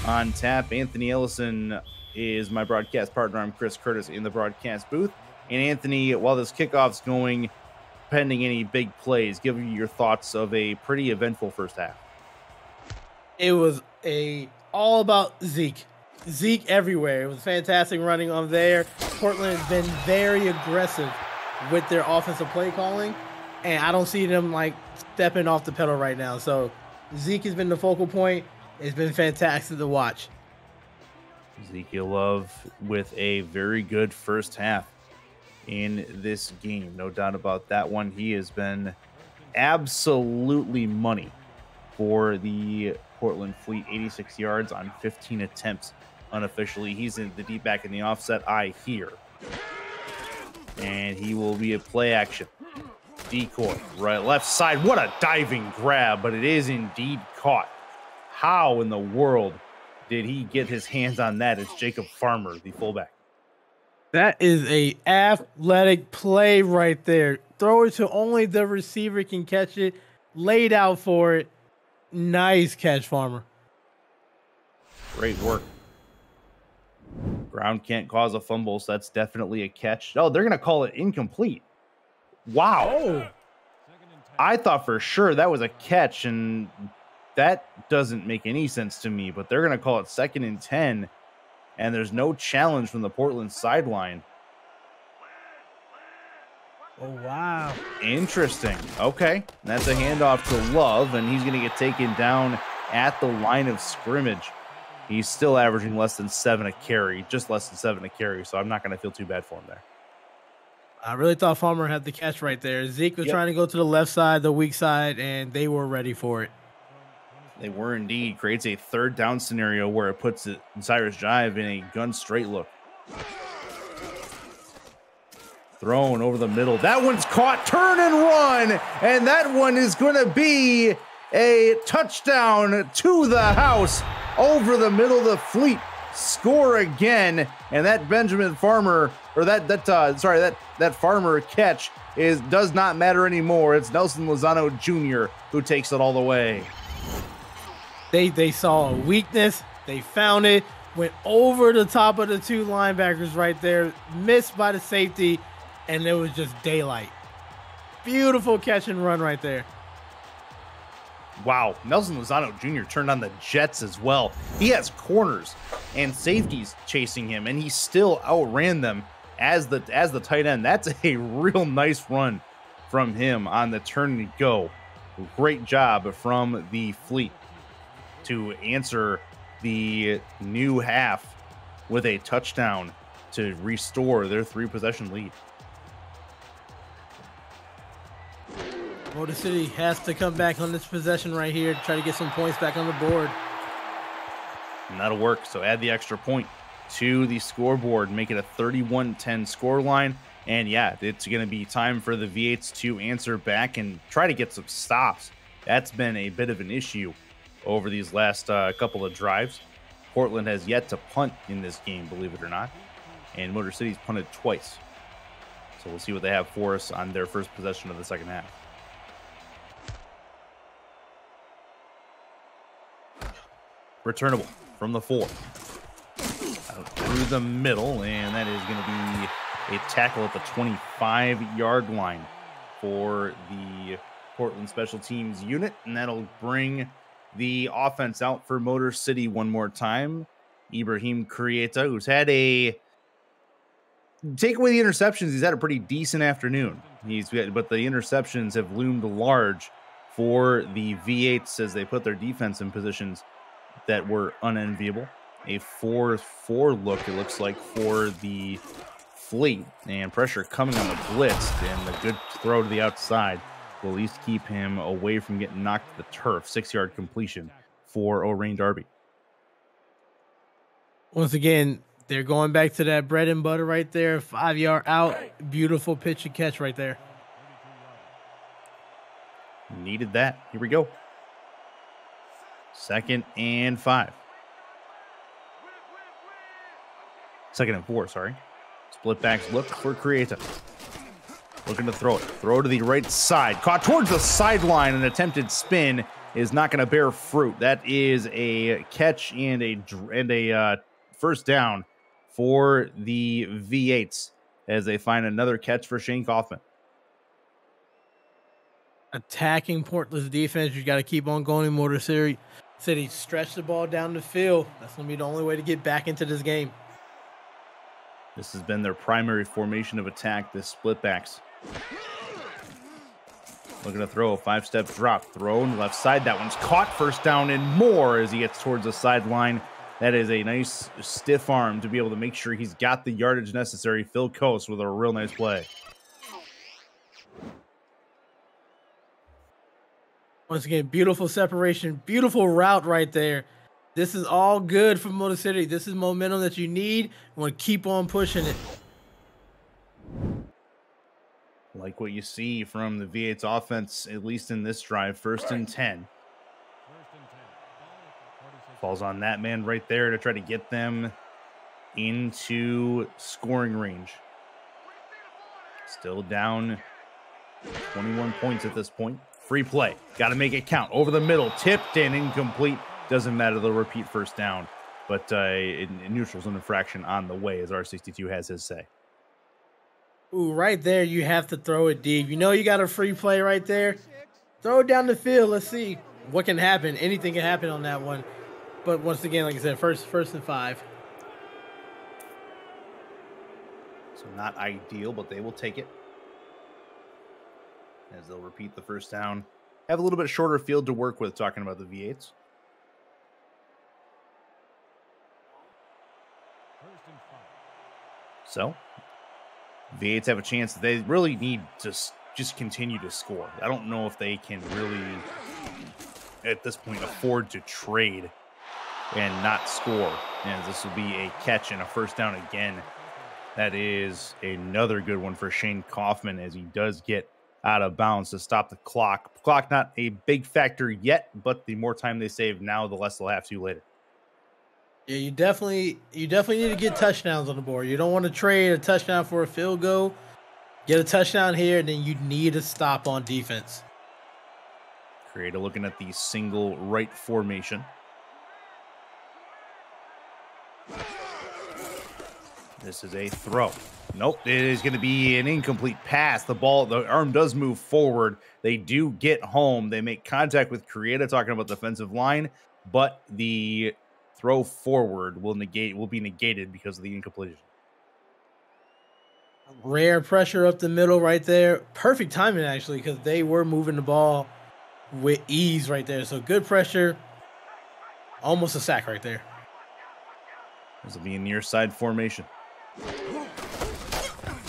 on tap. Anthony Ellison is my broadcast partner. I'm Chris Curtis in the broadcast booth. And Anthony, while this kickoff's going, pending any big plays, give me your thoughts of a pretty eventful first half. It was all about Zeke. Zeke everywhere. It was fantastic running on there. Portland has been very aggressive with their offensive play calling, and I don't see them like stepping off the pedal right now. So Zeke has been the focal point. It's been fantastic to watch. Ezekiel Love with a very good first half in this game. No doubt about that one. He has been absolutely money for the Portland Fleet. 86 yards on 15 attempts unofficially. He's in the deep back in the offset eye here. And he will be a play action. Decoy, right, left side. What a diving grab, but it is indeed caught. How in the world did he get his hands on that? It's Jacob Farmer, the fullback. That is a athletic play right there. Throw it to only the receiver can catch it. Laid out for it. Nice catch, Farmer. Great work. Ground can't cause a fumble, so that's definitely a catch. Oh, they're going to call it incomplete. Wow. Oh. I thought for sure that was a catch, and that doesn't make any sense to me, but they're going to call it 2nd and 10, and there's no challenge from the Portland sideline. Oh, wow. Interesting. Okay. That's a handoff to Love, and he's going to get taken down at the line of scrimmage. He's still averaging less than 7 a carry, just less than 7 a carry, so I'm not going to feel too bad for him there. I really thought Farmer had the catch right there. Zeke was trying to go to the left side, the weak side, and they were ready for it. They were indeed. Creates a 3rd down scenario where it puts Cyrus Jive in a gun straight look. Thrown over the middle. That one's caught. Turn and run. And that one is going to be a touchdown to the house over the middle of the Fleet. Score again. And that Benjamin Farmer, or that Farmer catch does not matter anymore. It's Nelson Lozano Jr. who takes it all the way. They saw a weakness. They found it. Went over the top of the 2 linebackers right there. Missed by the safety. And it was just daylight. Beautiful catch and run right there. Wow. Nelson Lozano Jr. turned on the Jets as well. He has corners and safeties chasing him, and he still outran them as the tight end. That's a real nice run from him on the turn and go. Great job from the Fleet to answer the new half with a touchdown to restore their 3-possession lead. Motor City has to come back on this possession right here to try to get some points back on the board. And that'll work. So add the extra point to the scoreboard, make it a 31-10 scoreline. And yeah, it's going to be time for the V8s to answer back and try to get some stops. That's been a bit of an issue over these last couple of drives. Portland has yet to punt in this game, believe it or not. And Motor City's punted twice. So we'll see what they have for us on their first possession of the second half. Returnable from the 4. through the middle, and that is going to be a tackle at the 25-yard line for the Portland Special Teams unit, and that'll bring the offense out for Motor City one more time. Ibrahim Krieta, who's had a take away the interceptions, he's had a pretty decent afternoon. But the interceptions have loomed large for the V8s as they put their defense in positions that were unenviable. A 4-4 look, it looks like, for the Fleet, and pressure coming on the blitz, and the good throw to the outside will at least keep him away from getting knocked to the turf. 6-yard completion for O'Rain Darby. Once again, they're going back to that bread and butter right there. 5-yard out. Beautiful pitch and catch right there. Needed that. Here we go. 2nd and 5. 2nd and 4, sorry. Split backs look for Krieta. Looking to throw it. Throw to the right side. Caught towards the sideline. An attempted spin is not going to bear fruit. That is a catch and a first down for the V8s as they find another catch for Shane Kaufman. Attacking Portland's defense, you got to keep on going in Motor City. Stretch the ball down the field. That's going to be the only way to get back into this game. This has been their primary formation of attack, this split backs. Looking to throw a 5-step drop. Throw on the left side. That one's caught. First down and more as he gets towards the sideline. That is a nice stiff arm to be able to make sure he's got the yardage necessary. Phil Coase with a real nice play. Once again, beautiful separation, beautiful route right there. This is all good for Motor City. This is momentum that you need. You want to keep on pushing it. Like what you see from the V8's offense, at least in this drive. 1st and 10. Falls on that man right there to try to get them into scoring range. Still down 21 points at this point. Free play. Got to make it count. Over the middle. Tipped and incomplete. Doesn't matter. They'll repeat first down. But neutral's an infraction on the way, as R62 has his say. Ooh, right there, you have to throw it deep. You know you got a free play right there. Throw it down the field. Let's see what can happen. Anything can happen on that one. But once again, like I said, first and 5. So not ideal, but they will take it. As they'll repeat the first down. Have a little bit shorter field to work with, talking about the V8s. So, V8s have a chance. They really need to just continue to score. I don't know if they can really, at this point, afford to trade and not score. And this will be a catch and a first down again. That is another good one for Shane Kaufman as he does get out of bounds to stop the clock. Clock not a big factor yet, but the more time they save now, the less they'll have to later. Yeah, you definitely need to get touchdowns on the board. You don't want to trade a touchdown for a field goal. Get a touchdown here, and then you need a stop on defense. Krieta looking at the single right formation. This is a throw. Nope, it is going to be an incomplete pass. The arm does move forward. They do get home. They make contact with Krieta, talking about the defensive line, but the throw forward will be negated because of the incompletion. Rare pressure up the middle right there. Perfect timing, actually, because they were moving the ball with ease right there. So good pressure. Almost a sack right there. This will be a near side formation.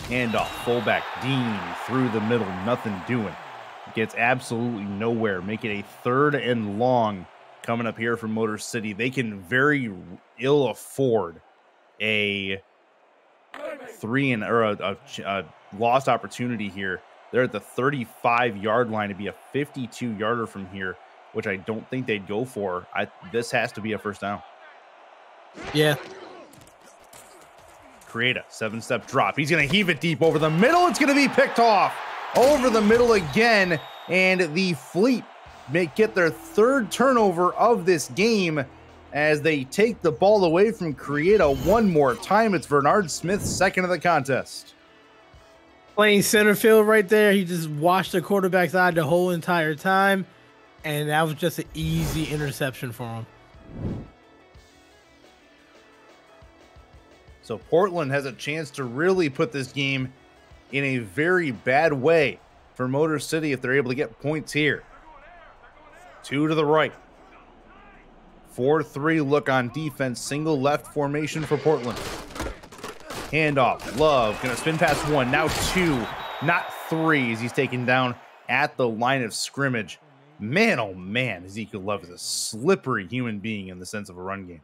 Handoff, fullback, Dean through the middle, nothing doing. Gets absolutely nowhere. Make it a 3rd and long coming up here from Motor City. They can very ill afford a lost opportunity here. They're at the 35-yard line to be a 52-yarder from here, which I don't think they'd go for. This has to be a first down. Yeah. Krieta, 7-step drop. He's going to heave it deep over the middle. It's going to be picked off over the middle again. And the Fleet may get their 3rd turnover of this game as they take the ball away from Creata one more time. It's Bernard Smith, second of the contest. Playing center field right there. He just watched the quarterback's eye the whole entire time, and that was just an easy interception for him. So Portland has a chance to really put this game in a very bad way for Motor City if they're able to get points here. 2 to the right. 4-3 look on defense. Single left formation for Portland. Handoff. Love. Going to spin past 1. Now 2. Not 3 as he's taken down at the line of scrimmage. Man, oh man, Ezekiel Love is a slippery human being in the sense of a run game.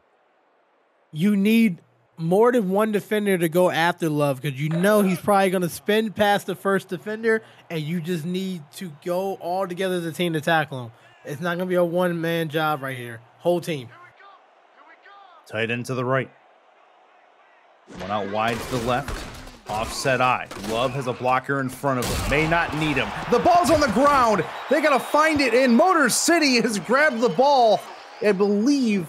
You need more than one defender to go after Love because you know he's probably going to spin past the first defender, and you just need to go all together as a team to tackle him. It's not going to be a one-man job right here. Whole team. Tight end to the right. One out wide to the left. Offset eye. Love has a blocker in front of him. May not need him. The ball's on the ground. They got to find it, and Motor City has grabbed the ball. I believe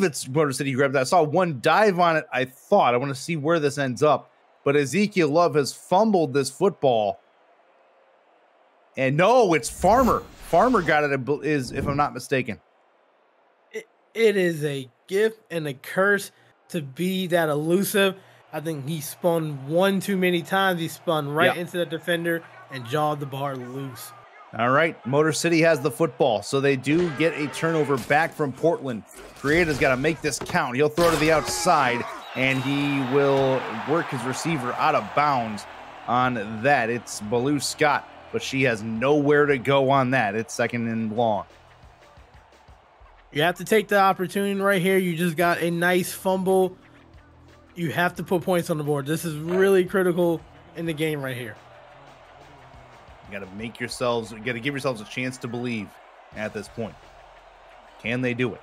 it's Motor City who grabbed that. I saw one dive on it, I thought. I want to see where this ends up. But Ezekiel Love has fumbled this football. And no, it's Farmer. Farmer got it, if I'm not mistaken. It is a gift and a curse to be that elusive. I think he spun one too many times. He spun right into the defender and jawed the bar loose. All right, Motor City has the football, so they do get a turnover back from Portland. Creata's got to make this count. He'll throw to the outside, and he will work his receiver out of bounds on that. It's Baloo Scott, but she has nowhere to go on that. It's second and long. You have to take the opportunity right here. You just got a nice fumble. You have to put points on the board. This is really critical in the game right here. You got to give yourselves a chance to believe at this point. Can they do it?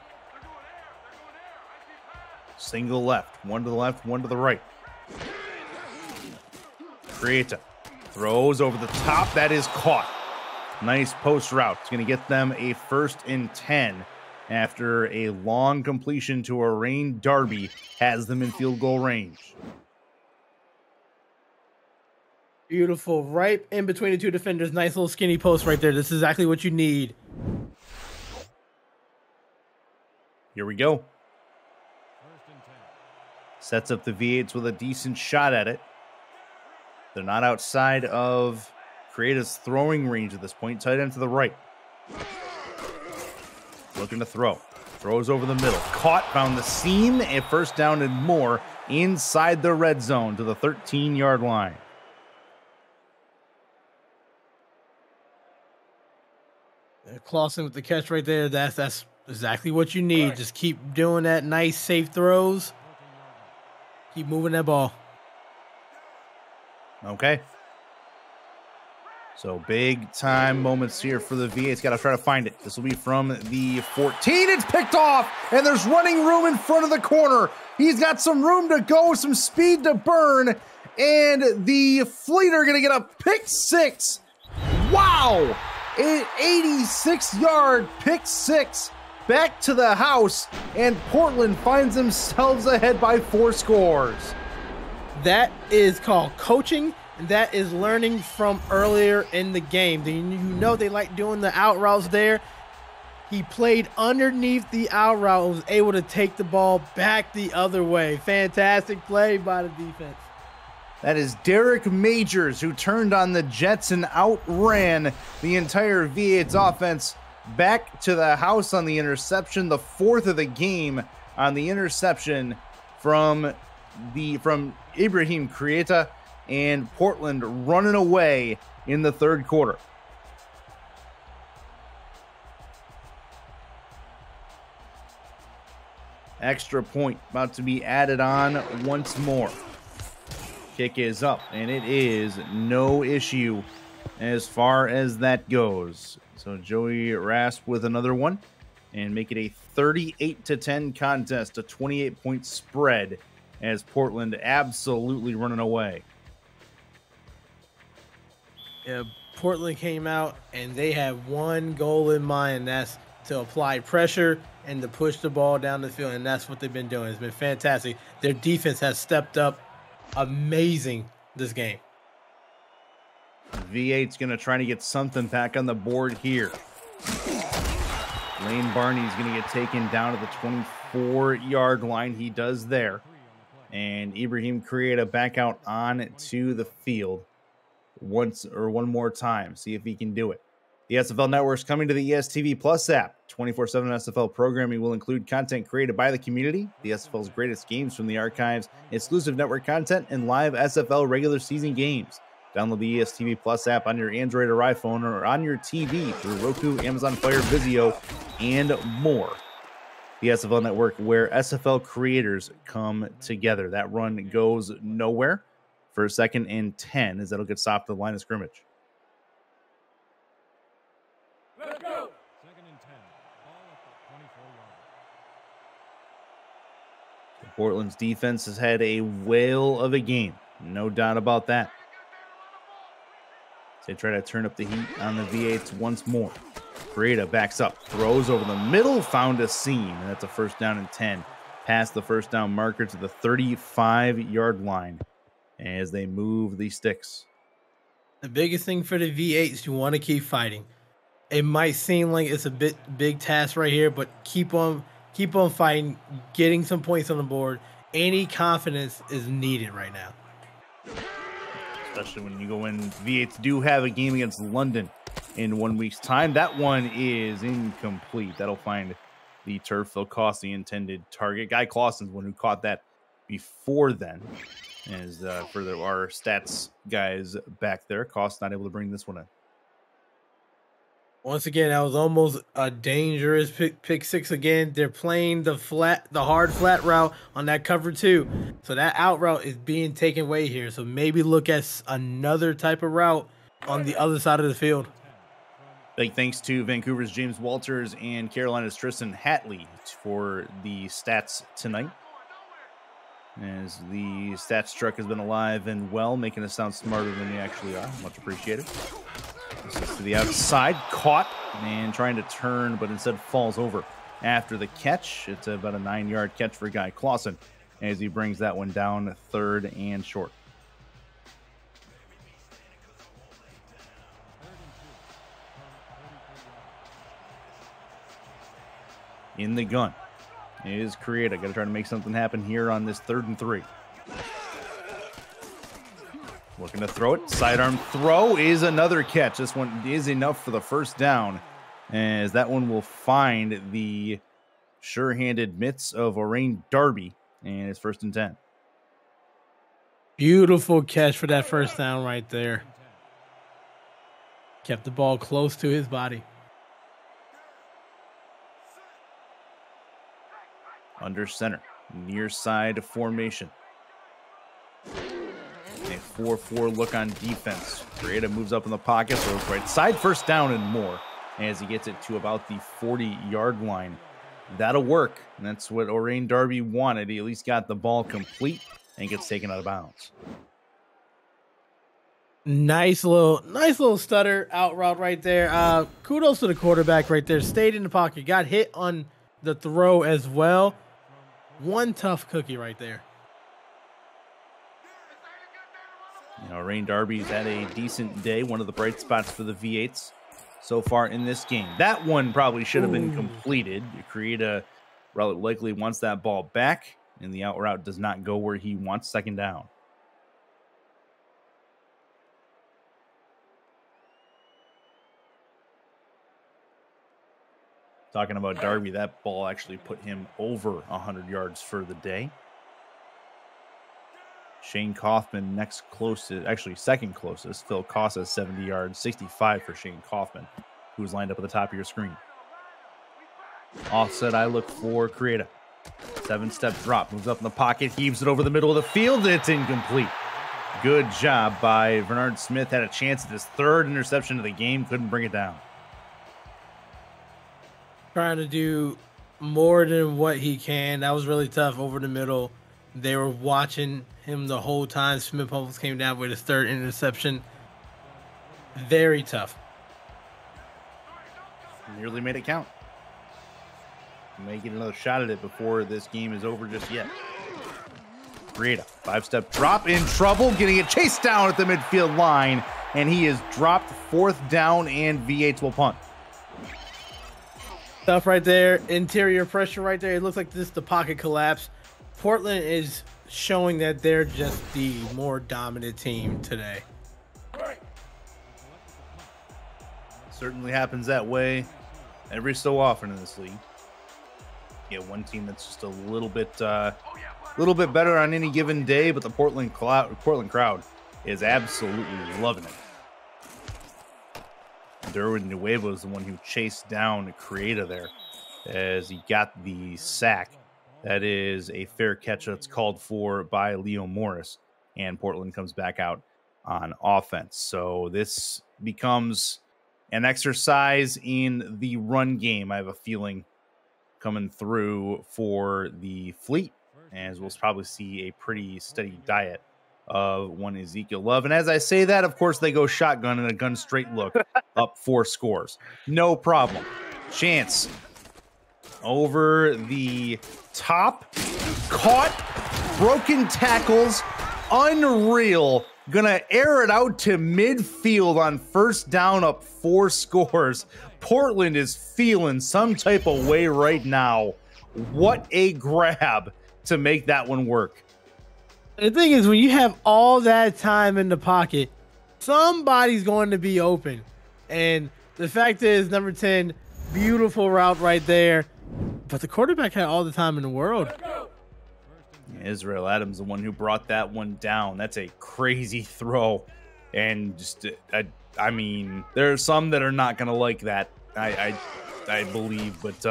Single left, one to the left, one to the right. Creata throws over the top. That is caught. Nice post route. It's going to get them a 1st and 10 after a long completion to a Rain Darby has them in field goal range. Beautiful. Right in between the two defenders. Nice little skinny post right there. This is exactly what you need. Here we go. Sets up the V8s with a decent shot at it. They're not outside of Creata's throwing range at this point. Tight end to the right. Looking to throw. Throws over the middle. Caught, found the seam. A 1st down and more inside the red zone to the 13-yard line. Clausen with the catch right there. That's exactly what you need. Just keep doing that nice, safe throws. Keep moving that ball. Okay. So big time moments here for the V8's. Got to try to find it. This will be from the 14. It's picked off, and there's running room in front of the corner. He's got some room to go, some speed to burn, and the Fleet are going to get a pick 6. Wow! An 86-yard pick 6 back to the house, and Portland finds themselves ahead by 4 scores. That is called coaching, and that is learning from earlier in the game. You know they like doing the out routes there. He played underneath the out route and was able to take the ball back the other way. Fantastic play by the defense. That is Derek Majors, who turned on the Jets and outran the entire V8's offense back to the house on the interception, the 4th of the game on the interception from Ibrahim Creata, and Portland running away in the 3rd quarter. Extra point about to be added on once more. Kick is up, and it is no issue as far as that goes. So Joey Rasp with another one and make it a 38-10 contest, a 28-point spread as Portland absolutely running away. Yeah, Portland came out and they had one goal in mind. That's to apply pressure and to push the ball down the field, and that's what they've been doing. It's been fantastic. Their defense has stepped up amazing this game. V8's going to try to get something back on the board here. Lane Barney's going to get taken down to the 24-yard line. He does there. And Ibrahim Krieta back out on to the field one more time. See if he can do it. The SFL Network is coming to the ESTV Plus app. 24/7 SFL programming will include content created by the community, the SFL's greatest games from the archives, exclusive network content, and live SFL regular season games. Download the ESTV Plus app on your Android or iPhone or on your TV through Roku, Amazon Fire, Vizio, and more. The SFL Network, where SFL creators come together. That run goes nowhere for 2nd and 10 as that'll get stopped at the line of scrimmage. Let's go. 2nd and 10. Ball at the 24-yard. Portland's defense has had a whale of a game. No doubt about that. They try to turn up the heat on the V8s once more. Krieta backs up, throws over the middle, found a seam, and that's a 1st down and 10. Past the 1st down marker to the 35-yard line as they move the sticks. The biggest thing for the V8s, you want to keep fighting. It might seem like it's a big task right here, but keep on fighting, getting some points on the board. Any confidence is needed right now. Especially when you go in, V8s do have a game against London in 1 week's time. That one is incomplete. That'll find the turf. They'll cost the intended target. Guy Clausen's one who caught that before then. As for our stats guys back there, Cost not able to bring this one in. Once again, that was almost a dangerous pick six again. They're playing the hard flat route on that cover 2. So that out route is being taken away here. So maybe look at another type of route on the other side of the field. Big thanks to Vancouver's James Walters and Carolina's Tristan Hatley for the stats tonight. As the stats truck has been alive and well, making us sound smarter than we actually are. Much appreciated. This is to the outside, caught and trying to turn, but instead falls over after the catch. It's about a 9-yard catch for Guy Clausen as he brings that one down 3rd and short. In the gun is Krieta. Got to try to make something happen here on this 3rd and 3. Looking to throw it. Sidearm throw is another catch. This one is enough for the 1st down, as that one will find the sure-handed mitts of Orain Darby, and it's 1st and 10. Beautiful catch for that 1st down right there. Kept the ball close to his body. Under center, near side formation. A 4-4 look on defense. Krieta moves up in the pocket, throws right side, 1st down and more as he gets it to about the 40-yard line. That'll work. And that's what Orain Darby wanted. He at least got the ball complete and gets taken out of bounds. Nice little stutter out route right there. Kudos to the quarterback right there. Stayed in the pocket, got hit on the throw as well. One tough cookie right there. You know, Orain Darby's had a decent day, one of the bright spots for the V8s so far in this game. That one probably should have been completed. Krieta likely wants that ball back, and the out route does not go where he wants. 2nd down. Talking about Darby, that ball actually put him over 100 yards for the day. Shane Kaufman next closest, actually 2nd closest. Phil Costa 70 yards, 65 for Shane Kaufman, who's lined up at the top of your screen. Offset, I look for Krieta. 7-step drop, moves up in the pocket, heaves it over the middle of the field. It's incomplete. Good job by Bernard Smith. Had a chance at his 3rd interception of the game, couldn't bring it down. Trying to do more than what he can. That was really tough over the middle. They were watching him the whole time. Smith almost came down with his 3rd interception. Very tough. Nearly made it count. May get another shot at it before this game is over just yet. Creator, 5-step drop, in trouble, getting it chased down at the midfield line, and he is dropped. 4th down, and V8s will punt. Stuff right there, interior pressure right there. It looks like the pocket collapse. Portland is showing that they're just the more dominant team today. Certainly happens that way every so often in this league. Get one team that's just a little bit better on any given day, but the Portland crowd is absolutely loving it. Derwin Nuevo is the one who chased down Creator there as he got the sack. That is a fair catch that's called for by Leo Morris, and Portland comes back out on offense. So this becomes an exercise in the run game, I have a feeling, coming through for the Fleet, as we'll probably see a pretty steady diet of one Ezekiel Love. And as I say that, of course, they go shotgun and a gun straight look up 4 scores. No problem. Chance over the top, caught, broken tackles, unreal. Gonna air it out to midfield on 1st down, up 4 scores. Portland is feeling some type of way right now. What a grab to make that one work. The thing is, when you have all that time in the pocket, somebody's going to be open. And the fact is, number 10, beautiful route right there. But the quarterback had all the time in the world. Israel Adams, the one who brought that one down. That's a crazy throw. And just, I mean, there are some that are not going to like that, I believe. But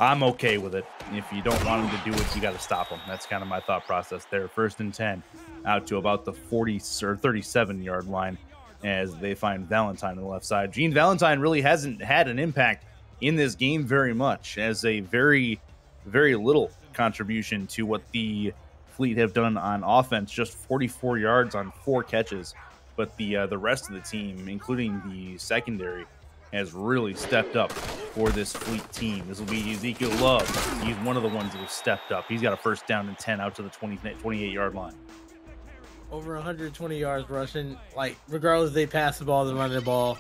I'm okay with it. If you don't want him to do it, you got to stop him. That's kind of my thought process there. 1st and 10 out to about the 40 or 37-yard line as they find Valentine on the left side. Gene Valentine really hasn't had an impact in this game very much, as a very, very little contribution to what the Fleet have done on offense. Just 44 yards on 4 catches. But the rest of the team, including the secondary, has really stepped up for this Fleet team. This will be Ezekiel Love. He's one of the ones that have stepped up. He's got a 1st down and 10 out to the 28-yard line. Over 120 yards rushing. Like, regardless if they pass the ball or run the ball,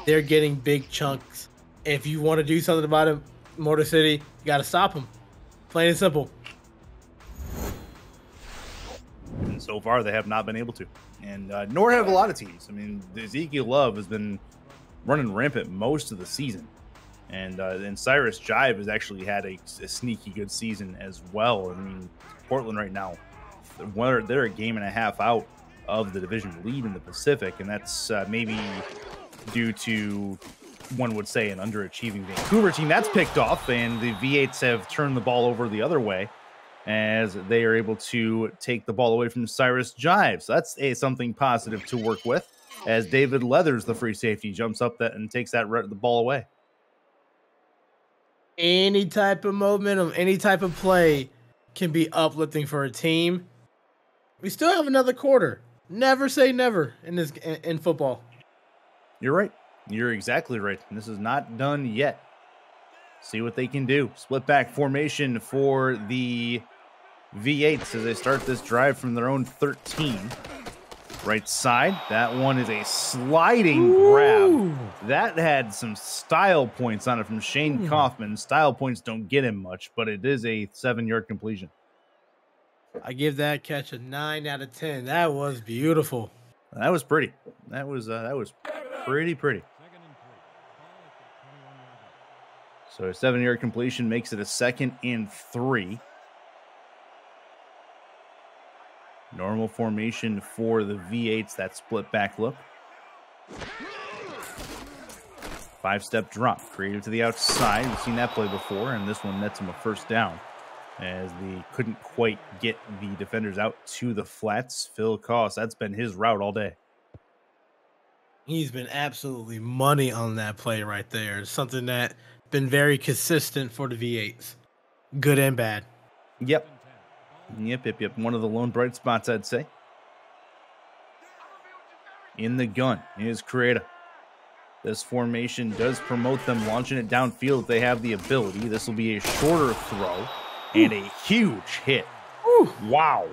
they're getting big chunks. If you want to do something about it, Motor City, you got to stop them. Plain and simple. And so far, they have not been able to. And nor have a lot of teams. I mean, Ezekiel Love has been running rampant most of the season. And Cyrus Jive has actually had a sneaky good season as well. I mean, Portland right now, they're a game and a half out of the division lead in the Pacific, and that's maybe due to, one would say, an underachieving Vancouver team. That's picked off, and the V8s have turned the ball over the other way as they are able to take the ball away from Cyrus Jive. So that's something positive to work with, as David Leathers, the free safety, jumps up that and takes the ball away. Any type of momentum, any type of play can be uplifting for a team. We still have another quarter. Never say never in football. You're right. You're exactly right. And this is not done yet. See what they can do. Split back formation for the V8s as they start this drive from their own 13. Right side. That one is a sliding grab. That had some style points on it from Shane Kaufman. Style points don't get him much, but it is a 7-yard completion. I give that catch a 9 out of 10. That was beautiful. That was pretty. That was pretty. So a 7-yard completion makes it a 2nd and 3. Normal formation for the V8s, that split back look. 5-step drop, created to the outside. We've seen that play before, and this one nets him a 1st down, as they couldn't quite get the defenders out to the flats. Phil Koss, that's been his route all day. He's been absolutely money on that play right there. It's something that been very consistent for the V8s. Good and bad. Yep. One of the lone bright spots, I'd say. In the gun is Creator. This formation does promote them launching it downfield if they have the ability. This will be a shorter throw and a huge hit. Wow.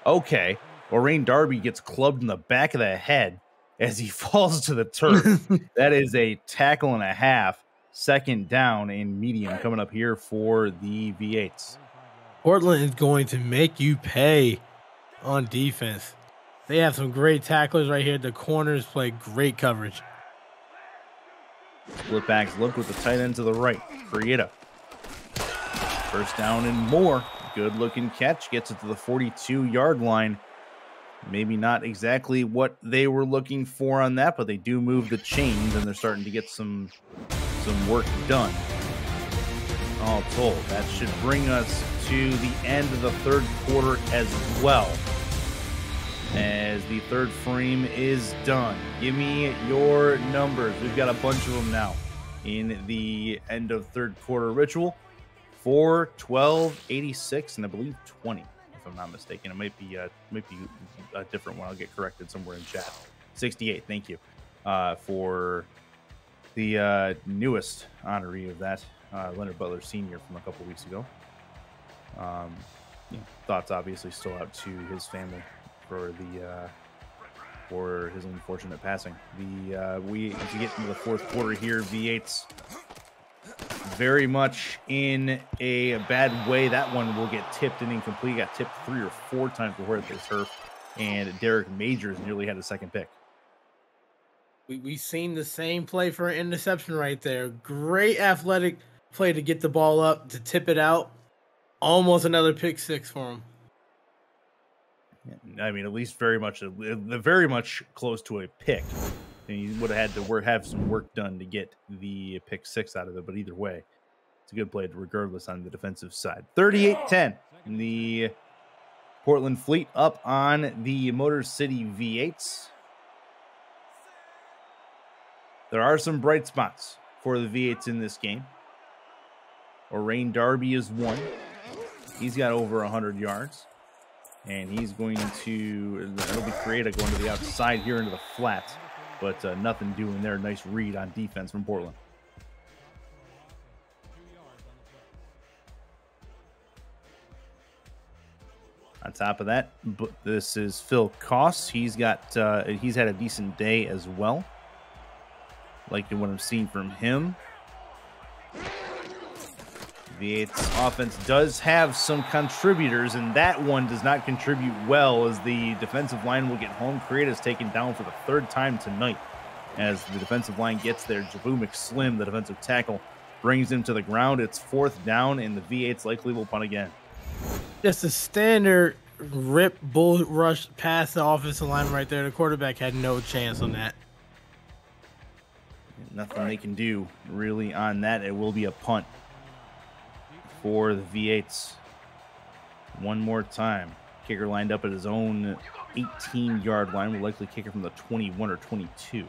Okay. Lorraine Darby gets clubbed in the back of the head as he falls to the turf. That is a tackle and a half. Second down and medium coming up here for the V8s. Portland is going to make you pay on defense. They have some great tacklers right here. The corners play great coverage. Split backs look with the tight end to the right. Frieda. First down and more. Good looking catch. Gets it to the 42-yard line. Maybe not exactly what they were looking for on that, but they do move the chains and they're starting to get some work done. All told, that should bring us to the end of the third quarter as well. As the third frame is done. Give me your numbers. We've got a bunch of them now in the end of third quarter ritual. 4, 12, 86, and I believe 20, if I'm not mistaken. It might be a different one. I'll get corrected somewhere in chat. 68, thank you for the newest honoree of that, Leonard Butler Sr. from a couple weeks ago. Thoughts obviously still out to his family for his unfortunate passing. We as we get into the fourth quarter here, V8's very much in a bad way. That one will get tipped and incomplete. Got tipped 3 or 4 times before it hit the turf, and Derek Majors nearly had a second pick. We seen the same play for an interception right there. Great athletic play to get the ball up, to tip it out. Almost another pick six for him. I mean, at least very much close to a pick. And he would have had to have some work done to get the pick six out of it. But either way, it's a good play regardless on the defensive side. 38-10. The Portland Fleet up on the Motor City V8s. There are some bright spots for the V8s in this game. Orain Darby is one. He's got over 100 yards. And he's going to, it'll be creative going to the outside here into the flat. But nothing doing there. Nice read on defense from Portland. On top of that, this is Phil Koss. He's had a decent day as well. Liking what I'm seeing from him. The 8's offense does have some contributors, and that one does not contribute well as the defensive line will get home. Creative's taken down for the third time tonight. As the defensive line gets there, Jabu McSlim, the defensive tackle, brings him to the ground. It's fourth down, and the V8's likely will punt again. Just a standard rip bull rush past the offensive line right there. The quarterback had no chance on that. Nothing they can do really on that. It will be a punt for the V8s. One more time. Kicker lined up at his own 18-yard line. Will likely kick it from the 21 or 22.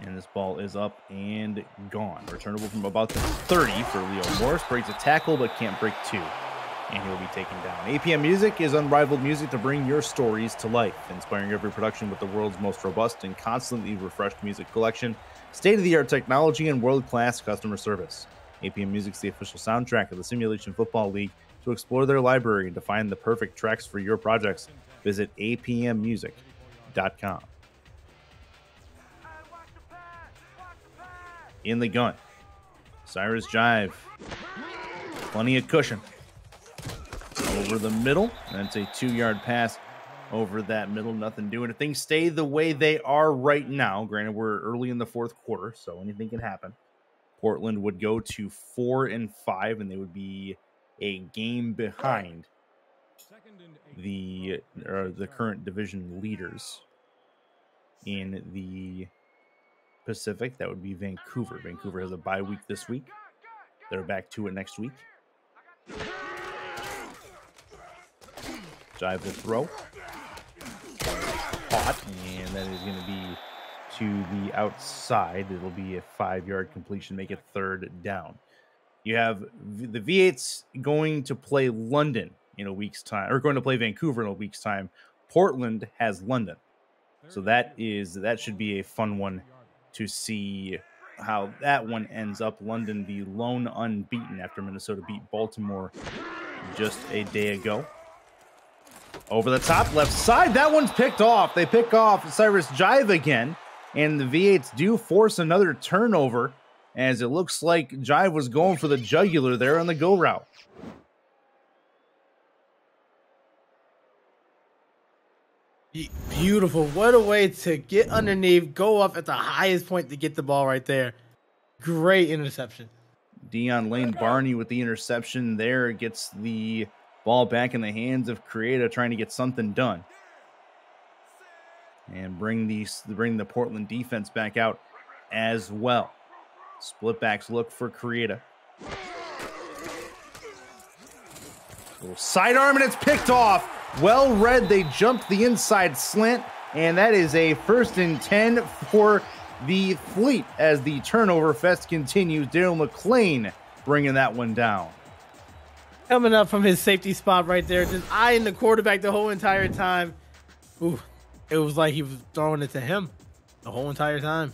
And this ball is up and gone. Returnable from about the 30 for Leo Morris. Breaks a tackle but can't break two. And he'll be taken down. APM Music is unrivaled music to bring your stories to life. Inspiring every production with the world's most robust and constantly refreshed music collection, state-of-the-art technology, and world-class customer service. APM Music is the official soundtrack of the Simulation Football League. To explore their library and to find the perfect tracks for your projects, visit apmmusic.com. In the gun, Cyrus Jive. Plenty of cushion. Over the middle. That's a 2-yard pass over that middle. Nothing doing it. Things stay the way they are right now. Granted, we're early in the fourth quarter, so anything can happen. Portland would go to 4-5, and they would be a game behind the current division leaders in the Pacific. That would be Vancouver. Vancouver has a bye week this week. They're back to it next week. Jive the throw. Caught, and that is going to be to the outside. It'll be a 5-yard completion, make it third down. You have the V8s going to play London in a week's time, or going to play Vancouver in a week's time. Portland has London. So that should be a fun one to see how that one ends up. London, the lone unbeaten after Minnesota beat Baltimore just a day ago. Over the top, left side. That one's picked off. They pick off Cyrus Jive again, and the V8s do force another turnover, as it looks like Jive was going for the jugular there on the go route. Beautiful. What a way to get underneath, go up at the highest point to get the ball right there. Great interception. Dion Lane Barney with the interception there, gets the ball back in the hands of Creata, trying to get something done and bring the Portland defense back out as well. Split backs look for Creata. Little sidearm, and it's picked off. Well read. They jumped the inside slant, and that is a 1st and 10 for the Fleet as the turnover fest continues. Daryl McClain bringing that one down. Coming up from his safety spot right there, just eyeing the quarterback the whole entire time. Ooh, it was like he was throwing it to him the whole entire time.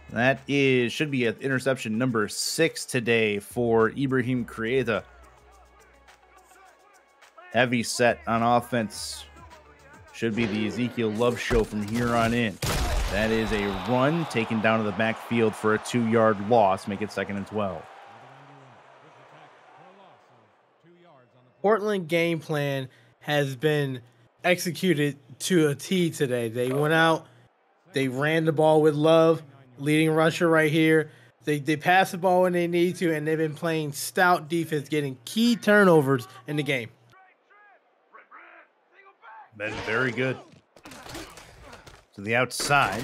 That should be an interception number 6 today for Ibrahim Creata. Heavy set on offense. Should be the Ezekiel Love show from here on in. That is a run taken down to the backfield for a 2-yard loss. Make it 2nd and 12. Portland game plan has been executed to a T today. They went out, they ran the ball with Love, leading rusher right here. They passed the ball when they need to, and they've been playing stout defense, getting key turnovers in the game. Been very good. To the outside,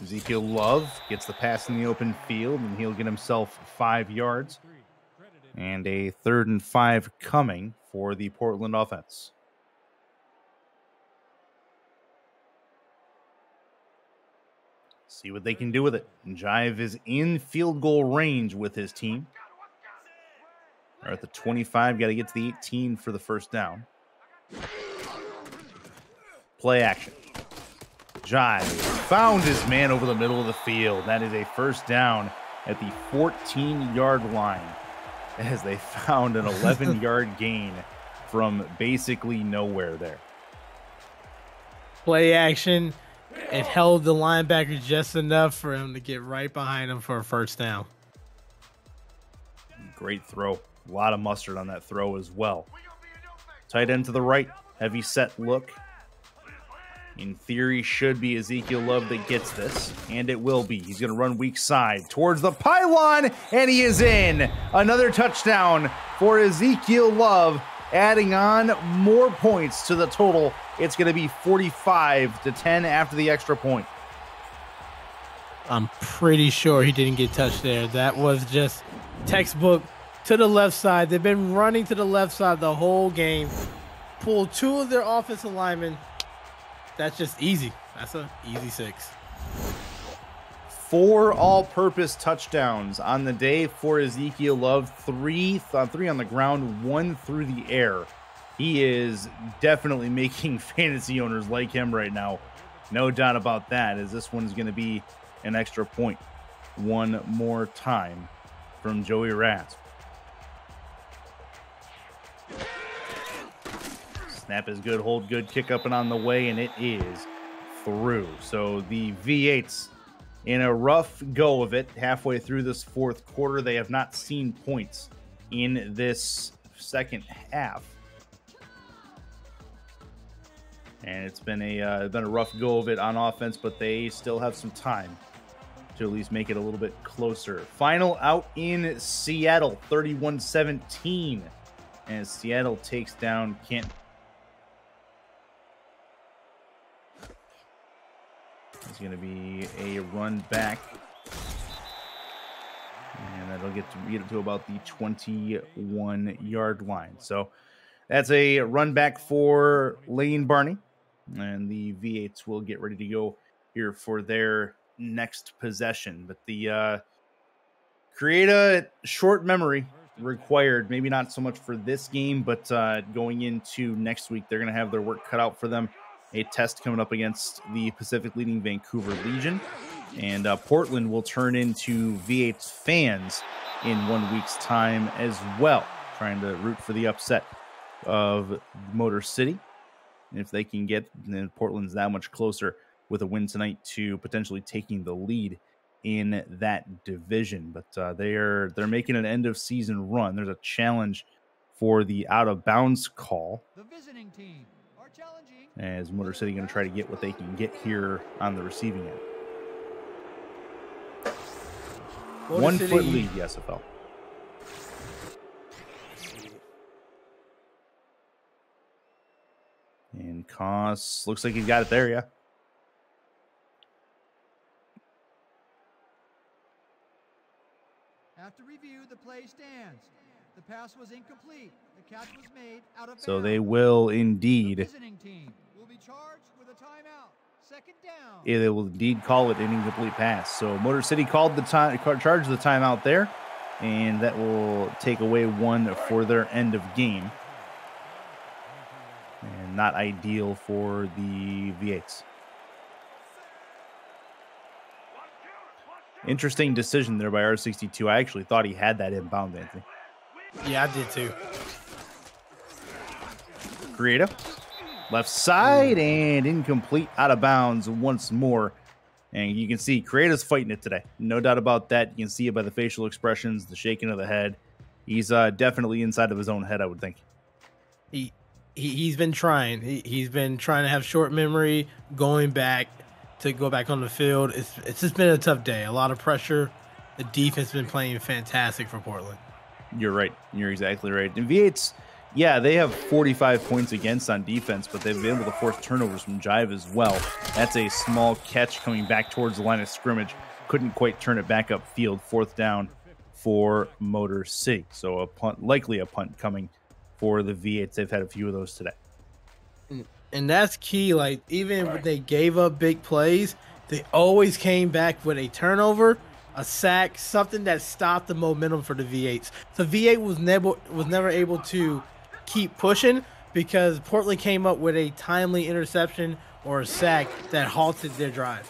Ezekiel Love gets the pass in the open field, and he'll get himself 5 yards. And a 3rd and 5 coming for the Portland offense. See what they can do with it. And Jive is in field goal range with his team. They're at the 25, got to get to the 18 for the 1st down. Play action. Jive found his man over the middle of the field. That is a 1st down at the 14-yard line, as they found an 11-yard gain from basically nowhere there. Play action. It held the linebacker just enough for him to get right behind him for a 1st down. Great throw. A lot of mustard on that throw as well. Tight end to the right. Heavy set look. In theory, should be Ezekiel Love that gets this, and it will be. He's going to run weak side towards the pylon, and he is in. Another touchdown for Ezekiel Love, adding on more points to the total. It's going to be 45-10 after the extra point. I'm pretty sure he didn't get touched there. That was just textbook to the left side. They've been running to the left side the whole game. Pulled 2 of their offensive linemen. That's just easy. That's an easy 6. 4 all-purpose touchdowns on the day for Ezekiel Love. 3 on the ground, 1 through the air. He is definitely making fantasy owners like him right now. No doubt about that, as this one is going to be an extra point one more time from Joey Rasp. Snap is good, hold good, kick up and on the way, and it is through. So the V8s in a rough go of it halfway through this 4th quarter. They have not seen points in this 2nd half. And it's been a rough go of it on offense, but they still have some time to at least make it a little bit closer. Final out in Seattle, 31-17, as Seattle takes down Kent. It's going to be a run back, and that'll get it to about the 21-yard line. So that's a run back for Lane Barney, and the V8s will get ready to go here for their next possession. But the Creata short memory required, maybe not so much for this game, but going into next week, they're going to have their work cut out for them. a test coming up against the Pacific leading Vancouver Legion. And Portland will turn into V8's fans in 1 week's time as well, trying to root for the upset of Motor City. And if they can get, then Portland's that much closer with a win tonight to potentially taking the lead in that division. But they're making an end of season run. There's a challenge for the out of bounds call. The visiting team are challenging. As Motor City going to try to get what they can get here on the receiving end. 1 foot lead, the SFL. And Koss looks like he got it there, yeah. After review, the play stands. The pass was incomplete. The catch was made out of bounds. So they will indeed. The visiting team will be charged with a timeout. Second down. Yeah, they will indeed call it an incomplete pass. So Motor City called the charged the timeout there, and that will take away one for their end of game. And not ideal for the V8s. Interesting decision there by R62. I actually thought he had that inbound, Anthony. Yeah, I did too. Creative. Left side and incomplete, out of bounds once more. And you can see Creative's fighting it today. No doubt about that. You can see it by the facial expressions, the shaking of the head. He's definitely inside of his own head, I would think. He's been trying. He's been trying to have short memory, going back to go back on the field. It's just been a tough day. A lot of pressure. The defense has been playing fantastic for Portland. You're right. You're exactly right. And V8's, yeah, they have 45 points against on defense, but they've been able to force turnovers from Jive as well. That's a small catch coming back towards the line of scrimmage. Couldn't quite turn it back upfield. 4th down for Motor City. So a punt, likely a punt coming for the V8s. They've had a few of those today. And that's key. Like, even when they gave up big plays, they always came back with a turnover, a sack, something that stopped the momentum for the V8s. So V8 was never able to keep pushing because Portland came up with a timely interception or a sack that halted their drive.